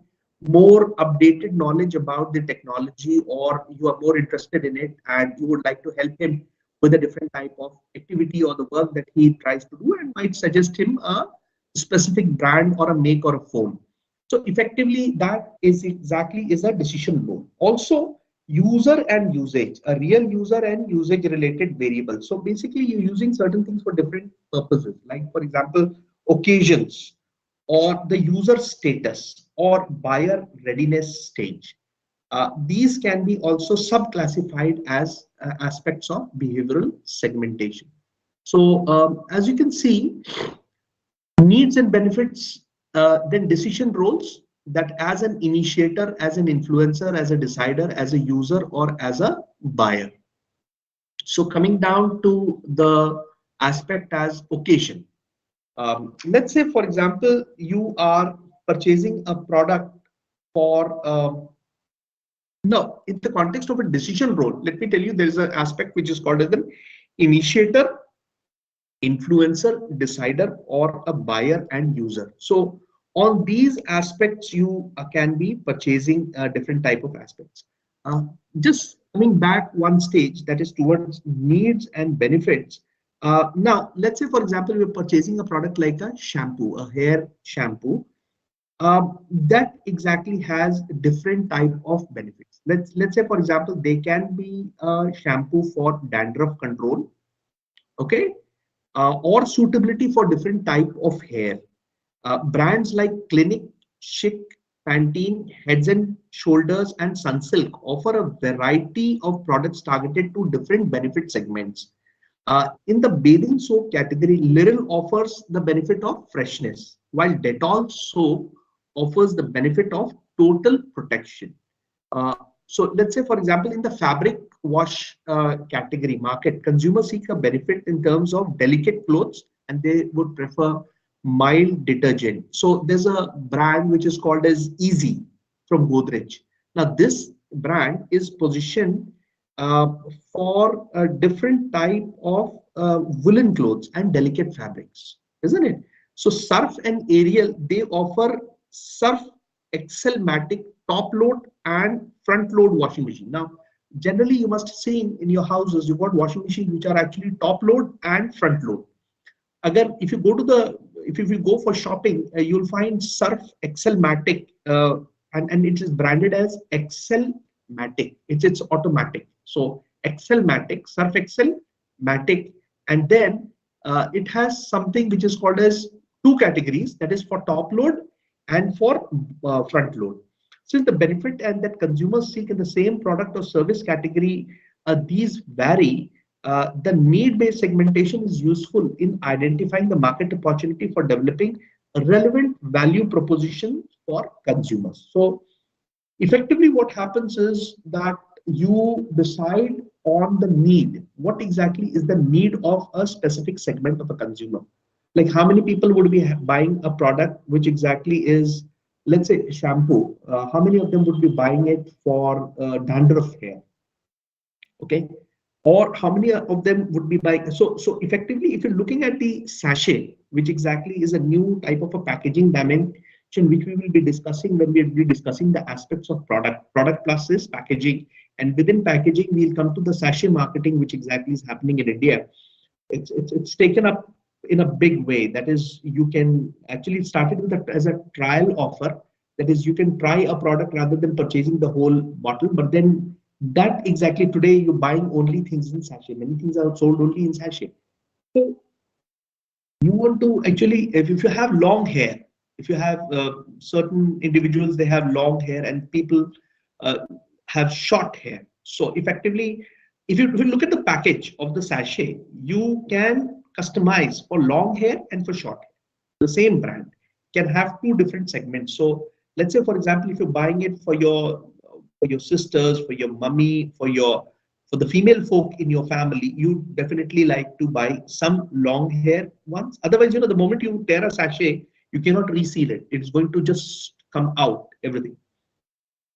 more updated knowledge about the technology, or you are more interested in it and you would like to help him with a different type of activity or the work that he tries to do, and might suggest him a specific brand or a make or a phone. So effectively, that is exactly is a decision role. Also, user and usage, a real user and usage related variable. So basically, you're using certain things for different purposes, like for example, occasions, or the user status, or buyer readiness stage. These can be also subclassified as aspects of behavioral segmentation. So as you can see, needs and benefits, then decision roles, that as an initiator, as an influencer, as a decider, as a user, or as a buyer. So coming down to the aspect as occasion. Let's say, for example, you are purchasing a product for no, in the context of a decision role, let me tell you, there is an aspect which is called as an initiator, influencer, decider, or a buyer and user. So on these aspects, you can be purchasing different type of aspects. Just coming back one stage, that is towards needs and benefits. Now, let's say, for example, you're purchasing a product like a shampoo, a hair shampoo. That exactly has different type of benefits. Let's say, for example, they can be a shampoo for dandruff control, okay, or suitability for different type of hair. Brands like Clinique, Chic, Pantene, Heads and Shoulders, and Sunsilk offer a variety of products targeted to different benefit segments. In the bathing soap category, Liril offers the benefit of freshness, while Dettol soap offers the benefit of total protection. So let's say, for example, in the fabric wash category market, consumers seek a benefit in terms of delicate clothes, and they would prefer mild detergent. So there's a brand which is called as Easy from Godrej. Now this brand is positioned for a different type of woolen clothes and delicate fabrics, isn't it? So Surf and Ariel, they offer Surf Excel Matic top load and front load washing machine. Now, generally you must have seen in your houses, you've got washing machines which are actually top load and front load. Again, if you go to the, if you go for shopping, you'll find Surf Excel Matic, and it is branded as Excel Matic. It's automatic. So Excel Matic, Surf Excel Matic, and then it has something which is called as two categories, that is for top load and for front load. Since the benefit and that consumers seek in the same product or service category, these vary. The need-based segmentation is useful in identifying the market opportunity for developing a relevant value proposition for consumers. So effectively what happens is that you decide on the need. What exactly is the need of a specific segment of a consumer? Like how many people would be buying a product which exactly is, let's say, shampoo. How many of them would be buying it for dandruff hair? Okay. Or how many of them would be buying? So effectively, if you're looking at the sachet, which exactly is a new type of a packaging dimension, which we will be discussing when we will be discussing the aspects of product plus is packaging. And within packaging, we'll come to the sachet marketing, which exactly is happening in India. It's taken up in a big way. That is, you can actually start it with as a trial offer, That is, you can try a product rather than purchasing the whole bottle. But then that exactly today you're buying only things in sachet. Many things are sold only in sachet. So you want to actually, if you have long hair, if you have certain individuals, they have long hair, and people have short hair. So effectively, if you look at the package of the sachet, you can customize for long hair and for short hair. The same brand can have two different segments. So let's say, for example, if you're buying it for your sisters, for your mummy, for the female folk in your family, you definitely like to buy some long hair ones. Otherwise, the moment you tear a sachet, you cannot reseal it. It's going to just come out, everything.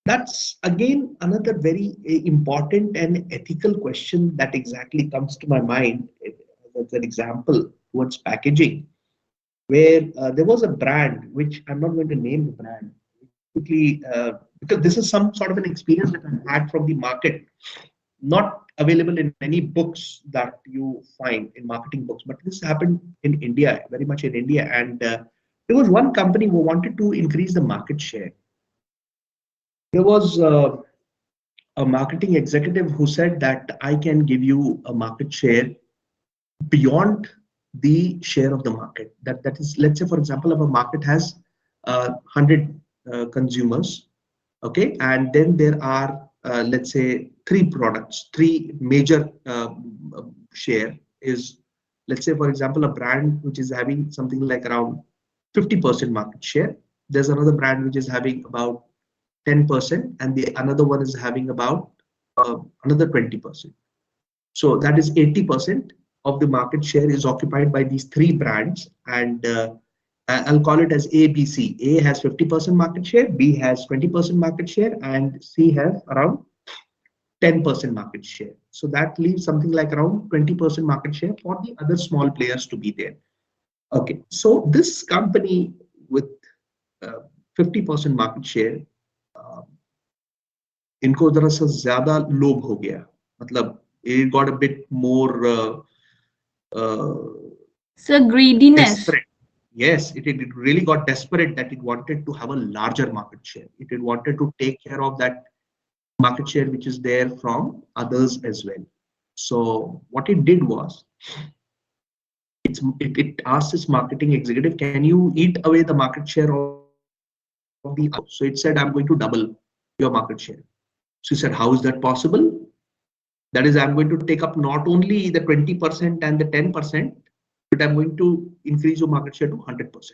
That's again another very important and ethical question that exactly comes to my mind as an example towards packaging, where there was a brand, which I'm not going to name the brand quickly, because this is some sort of an experience that I had from the market, not available in many books that you find in marketing books, but this happened in India, very much in India. And there was one company who wanted to increase the market share. There was a marketing executive who said that I can give you a market share beyond the share of the market. That is, let's say, for example, if a market has 100 consumers, okay, and then there are let's say three major share is, let's say, for example, a brand which is having something like around 50% market share. There's another brand which is having about 10%, and the another one is having about another 20%. So that is 80% of the market share is occupied by these three brands, and I'll call it as A, B, C. A has 50% market share, B has 20% market share, and C has around 10% market share. So that leaves something like around 20% market share for the other small players to be there. Okay, so this company with 50% market share, इनको जरा सा ज़्यादा लोभ हो गया, मतलब it got a bit more so greediness. Desperate. Yes, it really got desperate that it wanted to have a larger market share. It wanted to take care of that market share which is there from others as well. So what it did was, it asked its marketing executive, can you eat away the market share of the other? So it said, I'm going to double your market share. So he said, how is that possible? That is, I'm going to take up not only the 20% and the 10%, but I'm going to increase your market share to 100%.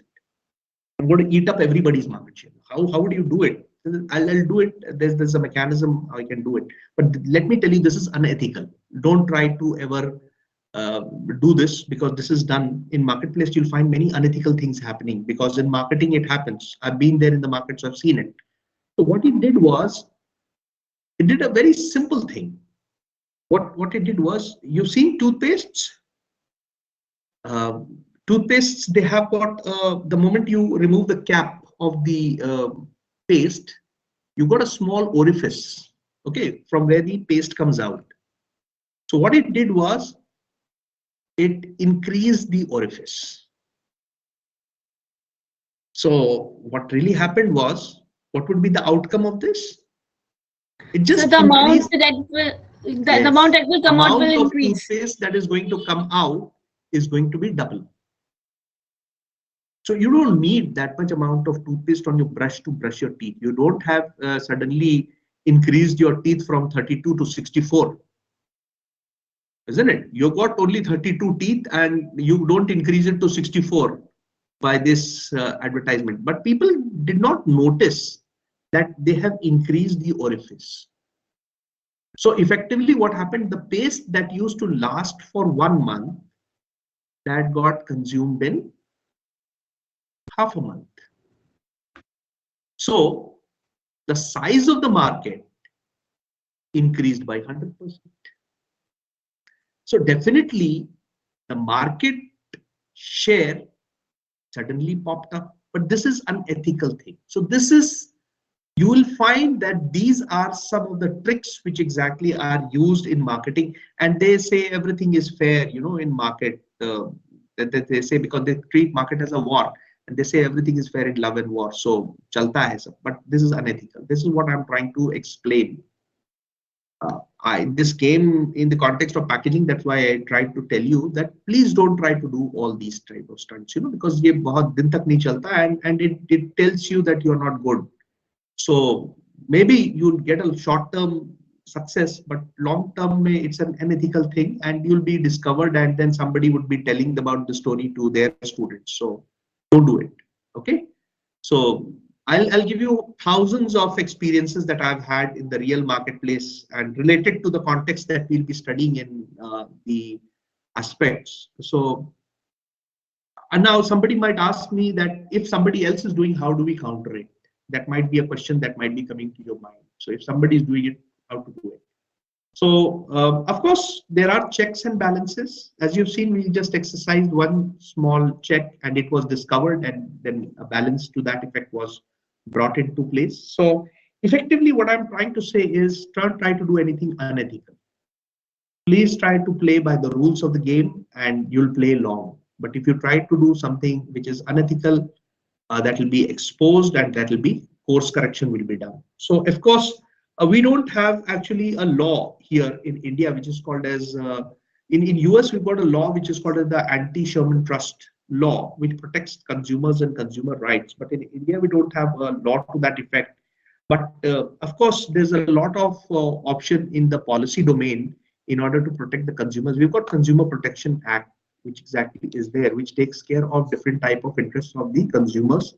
I'm going to eat up everybody's market share. How would you do it? I'll do it. There's a mechanism how I can do it. But let me tell you, this is unethical. Don't try to ever do this, because this is done in marketplace. You'll find many unethical things happening, because in marketing it happens. I've been there in the market, so I've seen it. So what it did was, it did a very simple thing. What it did was, you've seen toothpastes. Toothpastes, they have got, the moment you remove the cap of the paste, you got a small orifice, okay, from where the paste comes out. So what it did was, it increased the orifice. So what really happened was, what would be the outcome of this? It just so the amount that will the amount that will come out will increase. Toothpaste that is going to come out is going to be double. So you don't need that much amount of toothpaste on your brush to brush your teeth. You don't have suddenly increased your teeth from 32 to 64, isn't it? You got only 32 teeth and you don't increase it to 64 by this advertisement. But people did not notice that they have increased the orifice. So effectively what happened, the paste that used to last for 1 month, that got consumed in half a month. So the size of the market increased by 100%. So definitely the market share suddenly popped up, but this is an unethical thing. So this is, you will find that these are some of the tricks which exactly are used in marketing, and they say everything is fair, in market, that they say, because they treat market as a war. and they say everything is fair in love and war, so chalta hai sab. But this is unethical. This is what I'm trying to explain. This came in the context of packaging. That's why I tried to tell you that please don't try to do all these type of stunts, because ye bahut din tak nahi chalta, and it tells you that you're not good. So maybe you'll get a short-term success, but long-term it's an unethical thing, and you'll be discovered, and then somebody would be telling about the story to their students. So don't do it. Okay. So I'll give you thousands of experiences that I've had in the real marketplace and related to the context that we'll be studying in the aspects. So, and now somebody might ask me that if somebody else is doing, how do we counter it? That might be a question that might be coming to your mind. So if somebody is doing it, how to do it? So of course, there are checks and balances. As you've seen, we just exercised one small check and it was discovered, and then a balance to that effect was brought into place. So effectively, what I'm trying to say is don't try to do anything unethical. Please try to play by the rules of the game and you'll play long. But if you try to do something which is unethical, that will be exposed, and that will be course correction will be done. So of course, we don't have actually a law here in India, which is called as, in US, we've got a law which is called as the Anti-Sherman Trust law, which protects consumers and consumer rights. But in India, we don't have a law to that effect. But of course, there's a lot of option in the policy domain in order to protect the consumers. We've got Consumer Protection Act, which exactly is there, which takes care of different type of interests of the consumers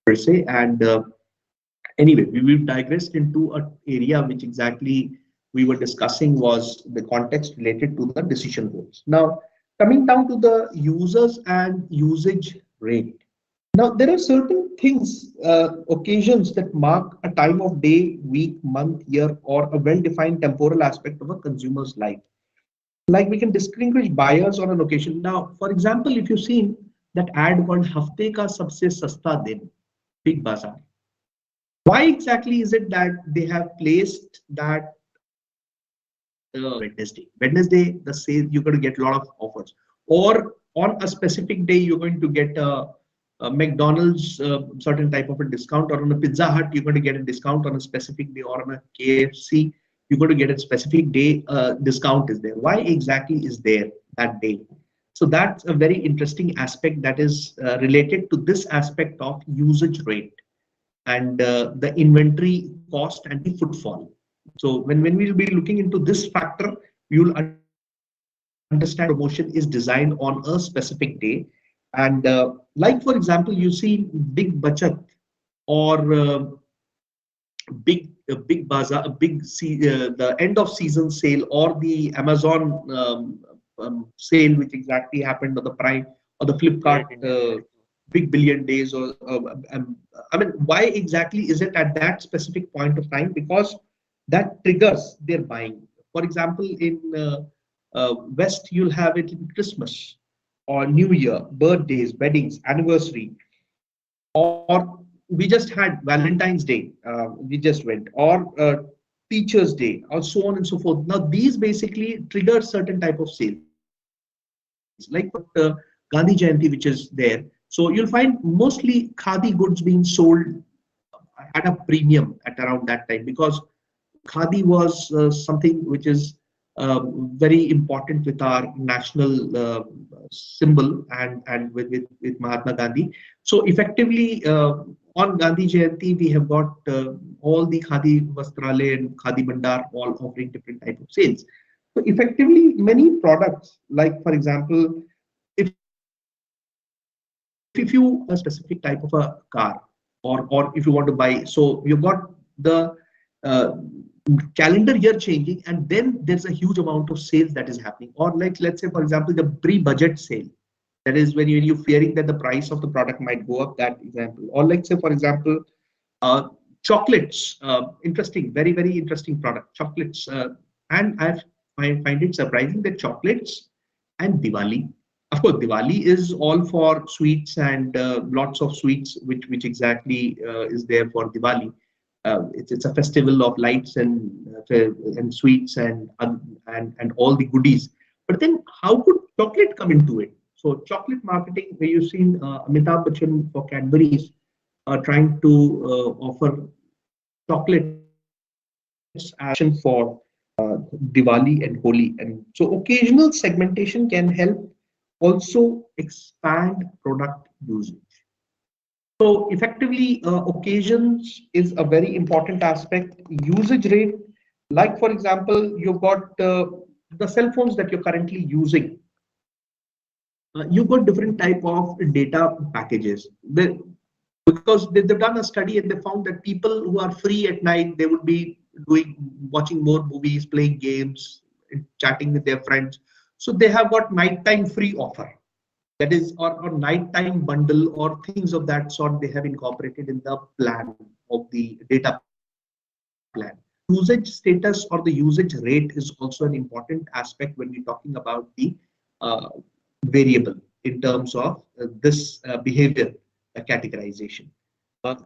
per se. And anyway, we've digressed into an area which exactly we were discussing was the context related to the decision rules. Now, coming down to the users and usage rate. Now, there are certain things, occasions that mark a time of day, week, month, year, or a well-defined temporal aspect of a consumer's life. Like we can distinguish buyers on an occasion. Now, for example, if you've seen that ad called Hafte Ka Sabse Sasta Din, Big Bazaar. Why exactly is it that they have placed that Wednesday? Wednesday, the sale, you're going to get a lot of offers. Or on a specific day, you're going to get a McDonald's certain type of a discount, or on a Pizza Hut, you're going to get a discount on a specific day, or on a KFC, you're going to get a specific day discount is there. Why exactly is there that day? So that's a very interesting aspect that is related to this aspect of usage rate and the inventory cost and the footfall. So when we will be looking into this factor, you'll understand promotion is designed on a specific day. And like, for example, you see Big Bachat or Big Bazaar, the end of season sale, or the Amazon sale, which exactly happened on the Prime or the Flipkart Big Billion Days. Or I mean, why exactly is it at that specific point of time? Because that triggers their buying. For example, in West, you'll have it in Christmas or New Year, birthdays, weddings, anniversary, or we just had Valentine's Day, we just went, or Teachers' Day, or so on and so forth. Now, these basically trigger certain type of sales, like Gandhi Jayanti, which is there. So you'll find mostly khadi goods being sold at a premium at around that time, because khadi was something which is very important with our national symbol and with Mahatma Gandhi. So effectively, on Gandhi Jayanti, we have got all the Khadi Vastrale and Khadi Bandar all offering different type of sales. So effectively, many products, like for example, if you a specific type of a car, or if you want to buy, so you've got the calendar year changing, and then there's a huge amount of sales that is happening. Or like, let's say, for example, the pre-budget sale. That is when you're fearing that the price of the product might go up, that example. Or like, say, for example, chocolates, interesting, very, very interesting product, chocolates. And I find it surprising that chocolates and Diwali, of course, Diwali is all for sweets and lots of sweets, which exactly is there for Diwali. It's a festival of lights and sweets and all the goodies. But then how could chocolate come into it? So chocolate marketing, where you've seen Amitabh Bachchan for Cadbury's trying to offer chocolates as action for Diwali and Holi. And so occasional segmentation can help also expand product usage. So effectively, occasions is a very important aspect. Usage rate, like for example, you've got the cell phones that you're currently using. You've got different type of data packages. Because they've done a study and they found that people who are free at night, they would be watching more movies, playing games, chatting with their friends. So they have got nighttime free offer. That is, or nighttime bundle or things of that sort they have incorporated in the plan of the data plan. Usage status or the usage rate is also an important aspect when we're talking about the variable in terms of this behavior categorization.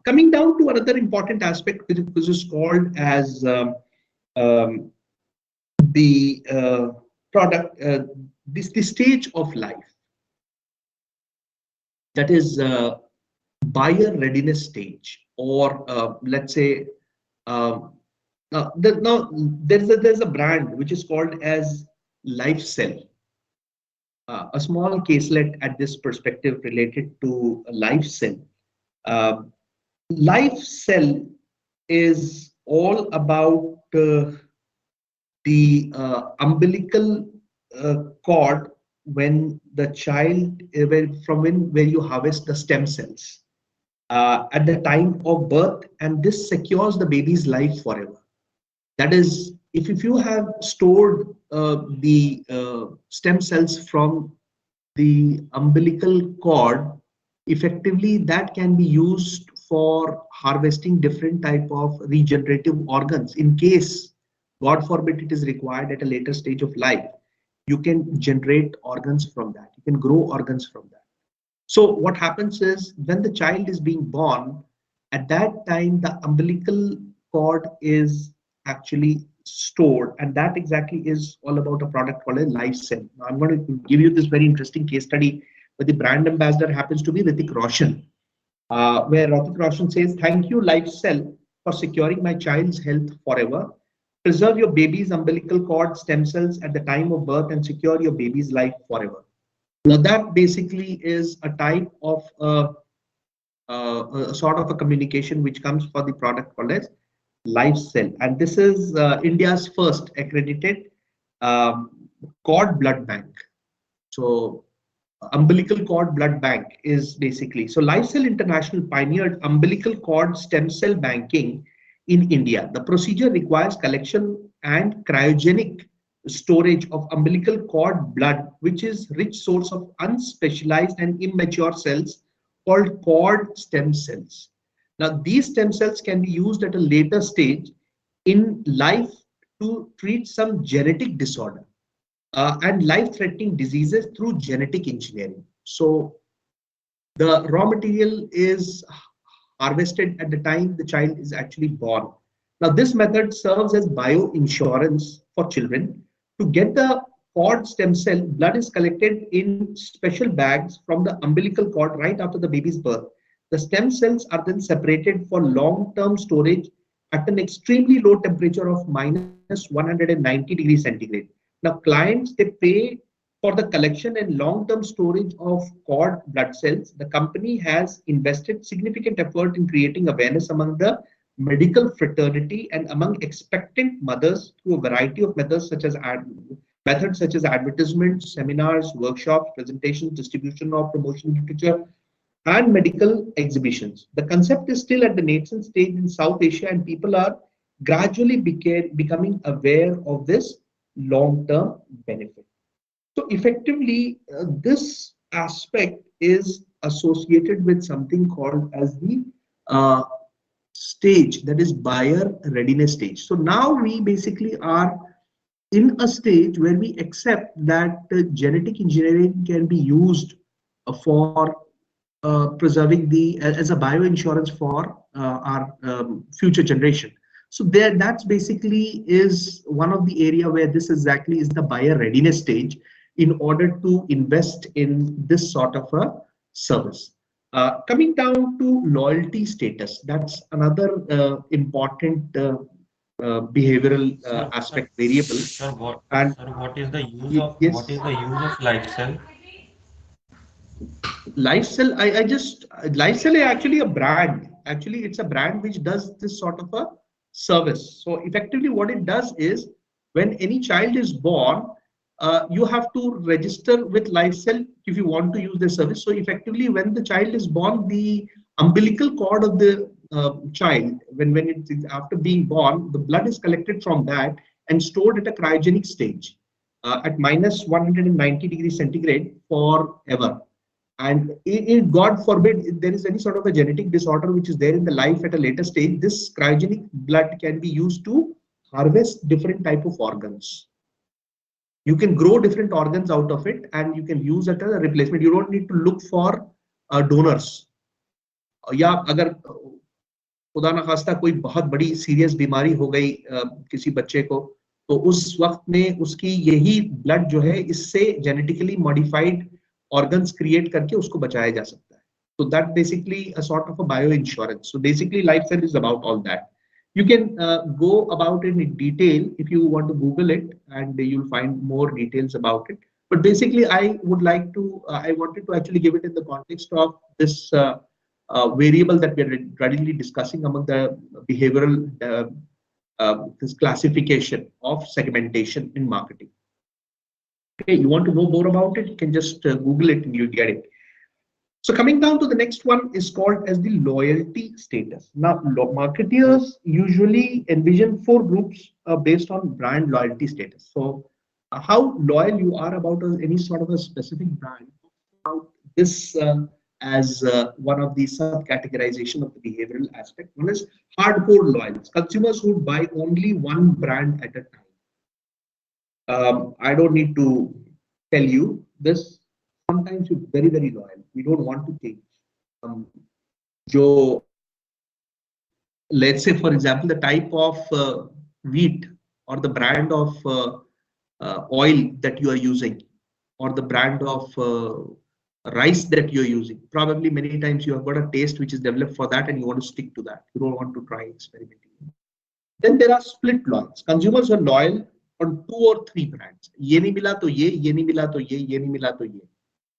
Coming down to another important aspect, which is called as the product, the stage of life. That is buyer readiness stage, or let's say there's a brand which is called as LifeCell. A small caselet at this perspective related to LifeCell. LifeCell is all about the umbilical cord when the child, where you harvest the stem cells at the time of birth, and this secures the baby's life forever. That is, if you have stored the stem cells from the umbilical cord, effectively that can be used for harvesting different type of regenerative organs. In case, God forbid, it is required at a later stage of life, you can generate organs from that. You can grow organs from that. So what happens is, when the child is being born, at that time the umbilical cord is actually stored, and that exactly is all about a product called a LifeCell. Now I'm going to give you this very interesting case study where the brand ambassador happens to be Hrithik Roshan, where Hrithik Roshan says, "Thank you, LifeCell, for securing my child's health forever. Preserve your baby's umbilical cord stem cells at the time of birth and secure your baby's life forever." Now that basically is a type of a sort of a communication which comes for the product called as LifeCell, and this is India's first accredited cord blood bank. So umbilical cord blood bank is basically, so LifeCell International pioneered umbilical cord stem cell banking in India. The procedure requires collection and cryogenic storage of umbilical cord blood, which is rich source of unspecialized and immature cells called cord stem cells. Now, these stem cells can be used at a later stage in life to treat some genetic disorder and life-threatening diseases through genetic engineering. So the raw material is harvested at the time the child is actually born. Now, this method serves as bioinsurance for children. To get the cord stem cell, blood is collected in special bags from the umbilical cord right after the baby's birth. The stem cells are then separated for long-term storage at an extremely low temperature of minus 190 degrees centigrade. Now, clients, they pay for the collection and long-term storage of cord blood cells. The company has invested significant effort in creating awareness among the medical fraternity and among expectant mothers through a variety of methods such as advertisements, seminars, workshops, presentations, distribution of promotion literature, and medical exhibitions. The concept is still at the nascent stage in South Asia, and people are gradually becoming aware of this long-term benefit. So effectively, this aspect is associated with something called as the stage, that is buyer readiness stage. So now we basically are in a stage where we accept that genetic engineering can be used for preserving as a bioinsurance for our future generation. So that's basically is one of the area where this exactly is the buyer readiness stage. in order to invest in this sort of a service. Coming down to loyalty status, that's another important behavioral aspect variable. Sir, And what is the use of yes, what is the use of LifeCell? LifeCell, LifeCell is actually a brand. Actually, it's a brand which does this sort of a service. So effectively, what it does is when any child is born, you have to register with LifeCell if you want to use the service. So effectively, when the child is born, the umbilical cord of the child, when it is after being born, the blood is collected from that and stored at a cryogenic stage at minus 190 degrees centigrade forever. And God forbid, if there is any sort of a genetic disorder which is there in the life at a later stage, this cryogenic blood can be used to harvest different type of organs. You can grow different organs out of it, and you can use it as a replacement. You don't need to look for donors. या अगर खुदा ना खास्ता कोई बहुत बड़ी serious बीमारी हो गई किसी बच्चे को, तो उस वक्त में उसकी यही ब्लड जो है इससे जेनेटिकली मॉडिफाइड organs create करके उसको बचाया जा सकता है. So that basically a sort of a bio insurance. So basically LifeCell is about all that. You can go about it in detail if you want to Google it, and you'll find more details about it. But basically I wanted to actually give it in the context of this variable that we are readily discussing among the behavioral this classification of segmentation in marketing. Okay, you want to know more about it, you can just Google it and you'll get it. So coming down to the next one is called as the loyalty status. Now, marketers usually envision 4 groups based on brand loyalty status. So how loyal you are about any sort of a specific brand, about this as one of the sub-categorization of the behavioral aspect. One is hardcore loyals, consumers who buy only one brand at a time. I don't need to tell you this. Sometimes you're very, very loyal. We don't want to change. Let's say, for example, the type of wheat or the brand of oil that you are using, or the brand of rice that you're using. Probably many times you have got a taste which is developed for that and you want to stick to that. You don't want to try experimenting. Then there are split loyals. Consumers are loyal on 2 or 3 brands. Ye nahi mila to ye nahi mila to ye nahi mila to ye.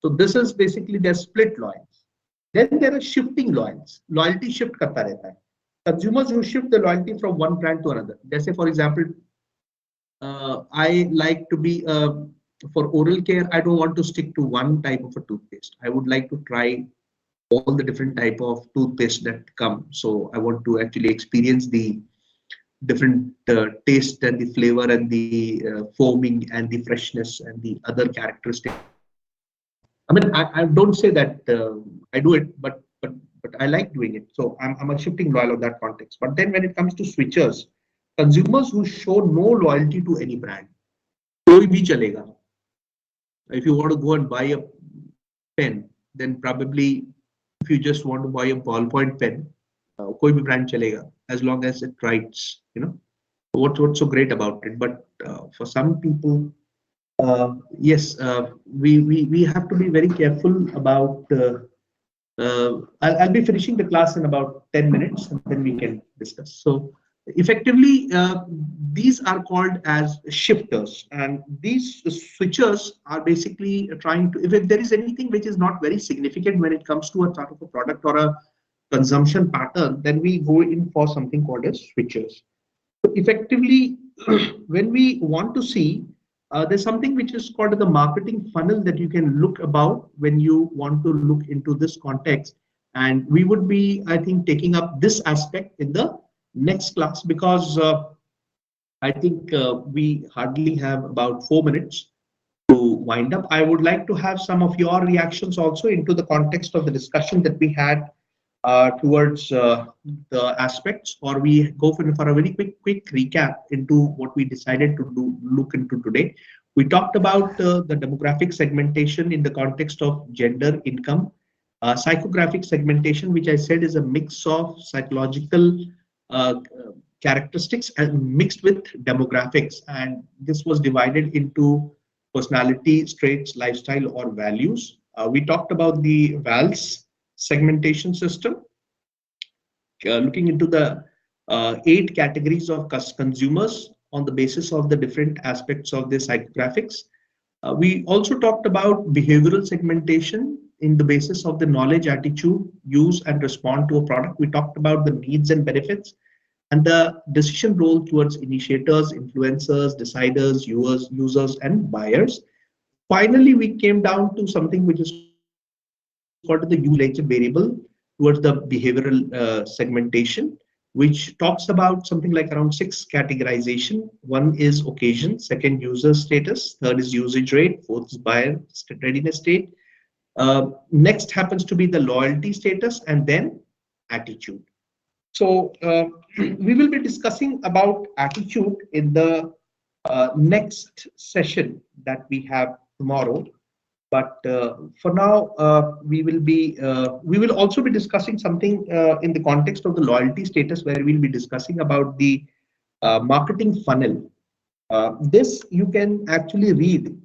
So this is basically their split loyals. Then there are shifting loyals. Loyalty shift karta rehta hai. Consumers who shift the loyalty from one brand to another. Let's say, for example, I like to be for oral care. I don't want to stick to one type of a toothpaste. I would like to try all the different type of toothpaste that come. So I want to actually experience the different taste and the flavor and the foaming and the freshness and the other characteristics. I mean, I don't say that I do it, but I like doing it. So I'm a shifting loyal of that context. But then when it comes to switchers, consumers who show no loyalty to any brand, koi bhi chalega. If you want to go and buy a pen, then probably if you just want to buy a ballpoint pen, koi bhi brand chalega, as long as it writes, you know. What's so great about it? But for some people, yes, we have to be very careful about. I'll be finishing the class in about 10 minutes, and then we can discuss. So effectively, these are called as shifters, and these switchers are basically trying to, if there is anything which is not very significant when it comes to a sort of a product or a consumption pattern, then we go in for something called as switchers. So effectively, when we want to see, there's something which is called the marketing funnel that you can look about when you want to look into this context. And we would be, I think, taking up this aspect in the next class, because I think we hardly have about 4 minutes to wind up. I would like to have some of your reactions also into the context of the discussion that we had towards the aspects, or we go for a very quick recap into what we decided to look into today. We talked about the demographic segmentation in the context of gender, income, psychographic segmentation, which I said is a mix of psychological characteristics and mixed with demographics, and this was divided into personality, traits, lifestyle, or values. We talked about the VALS segmentation system, looking into the 8 categories of consumers on the basis of the different aspects of the psychographics. We also talked about behavioral segmentation in the basis of the knowledge, attitude, use, and respond to a product. We talked about the needs and benefits and the decision role towards initiators, influencers, deciders, users, and buyers. Finally, we came down to something which is called the use-related variable towards the behavioral segmentation, which talks about something like around 6 categorization. One is occasion, second user status, third is usage rate, fourth is buyer readiness state. Next happens to be the loyalty status, and then attitude. So we will be discussing about attitude in the next session that we have tomorrow. But for now, we will also be discussing something in the context of the loyalty status, where we'll be discussing about the marketing funnel. This you can actually read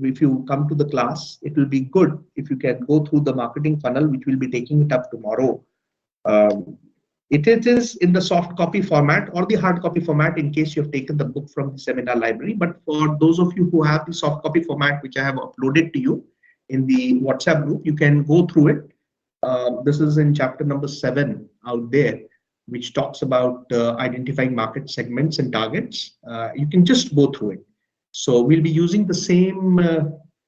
if you come to the class. It will be good if you can go through the marketing funnel, which will be taking it up tomorrow. It is in the soft copy format or the hard copy format in case you have taken the book from the seminar library. But for those of you who have the soft copy format, which I have uploaded to you in the WhatsApp group, you can go through it. This is in chapter number 7 out there, which talks about identifying market segments and targets. You can just go through it. So we'll be using the same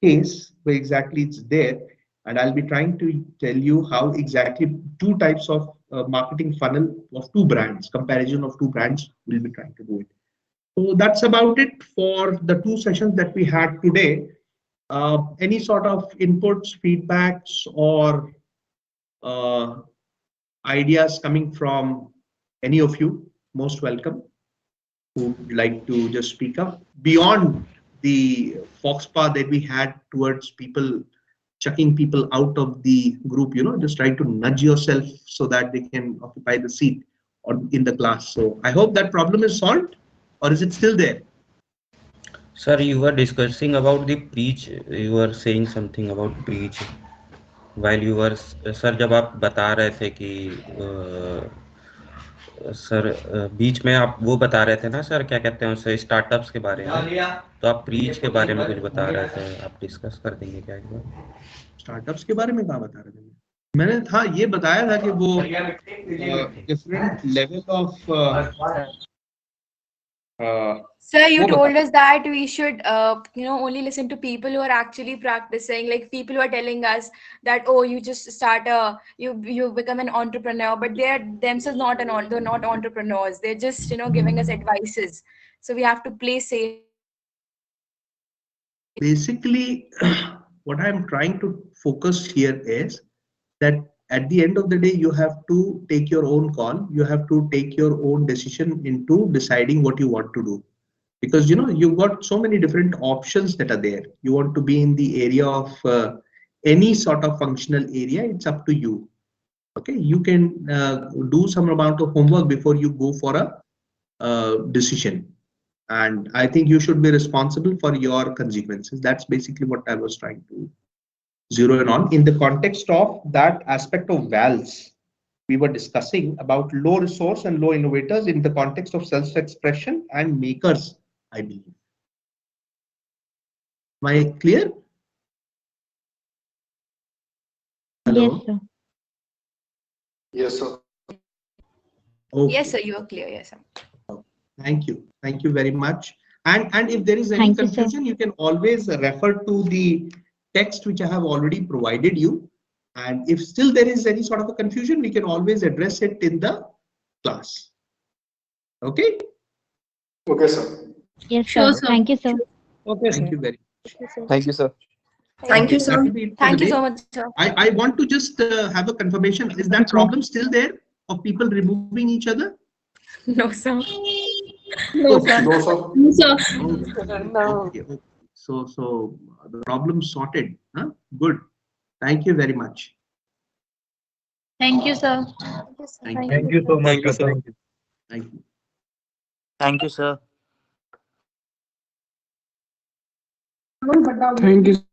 case where exactly it's there. And I'll be trying to tell you how exactly 2 types of marketing funnel of 2 brands, comparison of 2 brands, we'll be trying to do it. So that's about it for the 2 sessions that we had today. Any sort of inputs, feedbacks, or ideas coming from any of you, most welcome, who would like to just speak up. Beyond the foxpaw that we had towards people chucking people out of the group, just trying to nudge yourself so that they can occupy the seat or in the class. So I hope that problem is solved, or is it still there? Sir, you were discussing about the preach. You were saying something about preach while you were, sir, जब आप बता रहे थे कि sir बीच में आप वो बता रहे थे ना सर, क्या कहते हैं उसे, स्टार्टअप्स के बारे में, तो आप प्रीच के बारे में कुछ बता रहे थे, आप डिस्कस कर देंगे क्या एक बार? स्टार्टअप्स के बारे में कहाँ बता रहे थे? मैंने ये बताया था कि वो different level of Sir, you told us that we should, only listen to people who are actually practicing. Like people who are telling us that, oh, you just start you become an entrepreneur, but they're themselves they're not entrepreneurs. They're just, giving us advices. So we have to play safe. Basically, what I'm trying to focus here is that at the end of the day, you have to take your own call. You have to take your own decision into deciding what you want to do. Because, you've got so many different options that are there. You want to be in the area of any sort of functional area, it's up to you. Okay, you can do some amount of homework before you go for a decision. And I think you should be responsible for your consequences. That's basically what I was trying to zero in on. In the context of that aspect of VALS, we were discussing about low resource and low innovators in the context of self-expression and makers, I believe. Am I clear? Hello? Yes, sir. Okay. Yes, sir, you are clear. Yes, sir. Thank you. Thank you very much. And if there is any confusion, you can always refer to the text which I have already provided you. And if still there is any sort of a confusion, we can always address it in the class. Okay? Okay, sir. Yes, Sure, sir. Thank you, sir. Okay, Thank sir. you very much. Thank you, sir. Thank you, That sir. will be it for Thank you today. so much, sir. I want to just have a confirmation. Is that problem still there of people removing each other? No, sir. No, sir. No, sir. No, sir. Okay. So the problem sorted. Huh? Good. Thank you very much. Thank you, sir. Thank you. Thank you so much. Thank you, sir. Thank you. Thank you, sir. Thank you.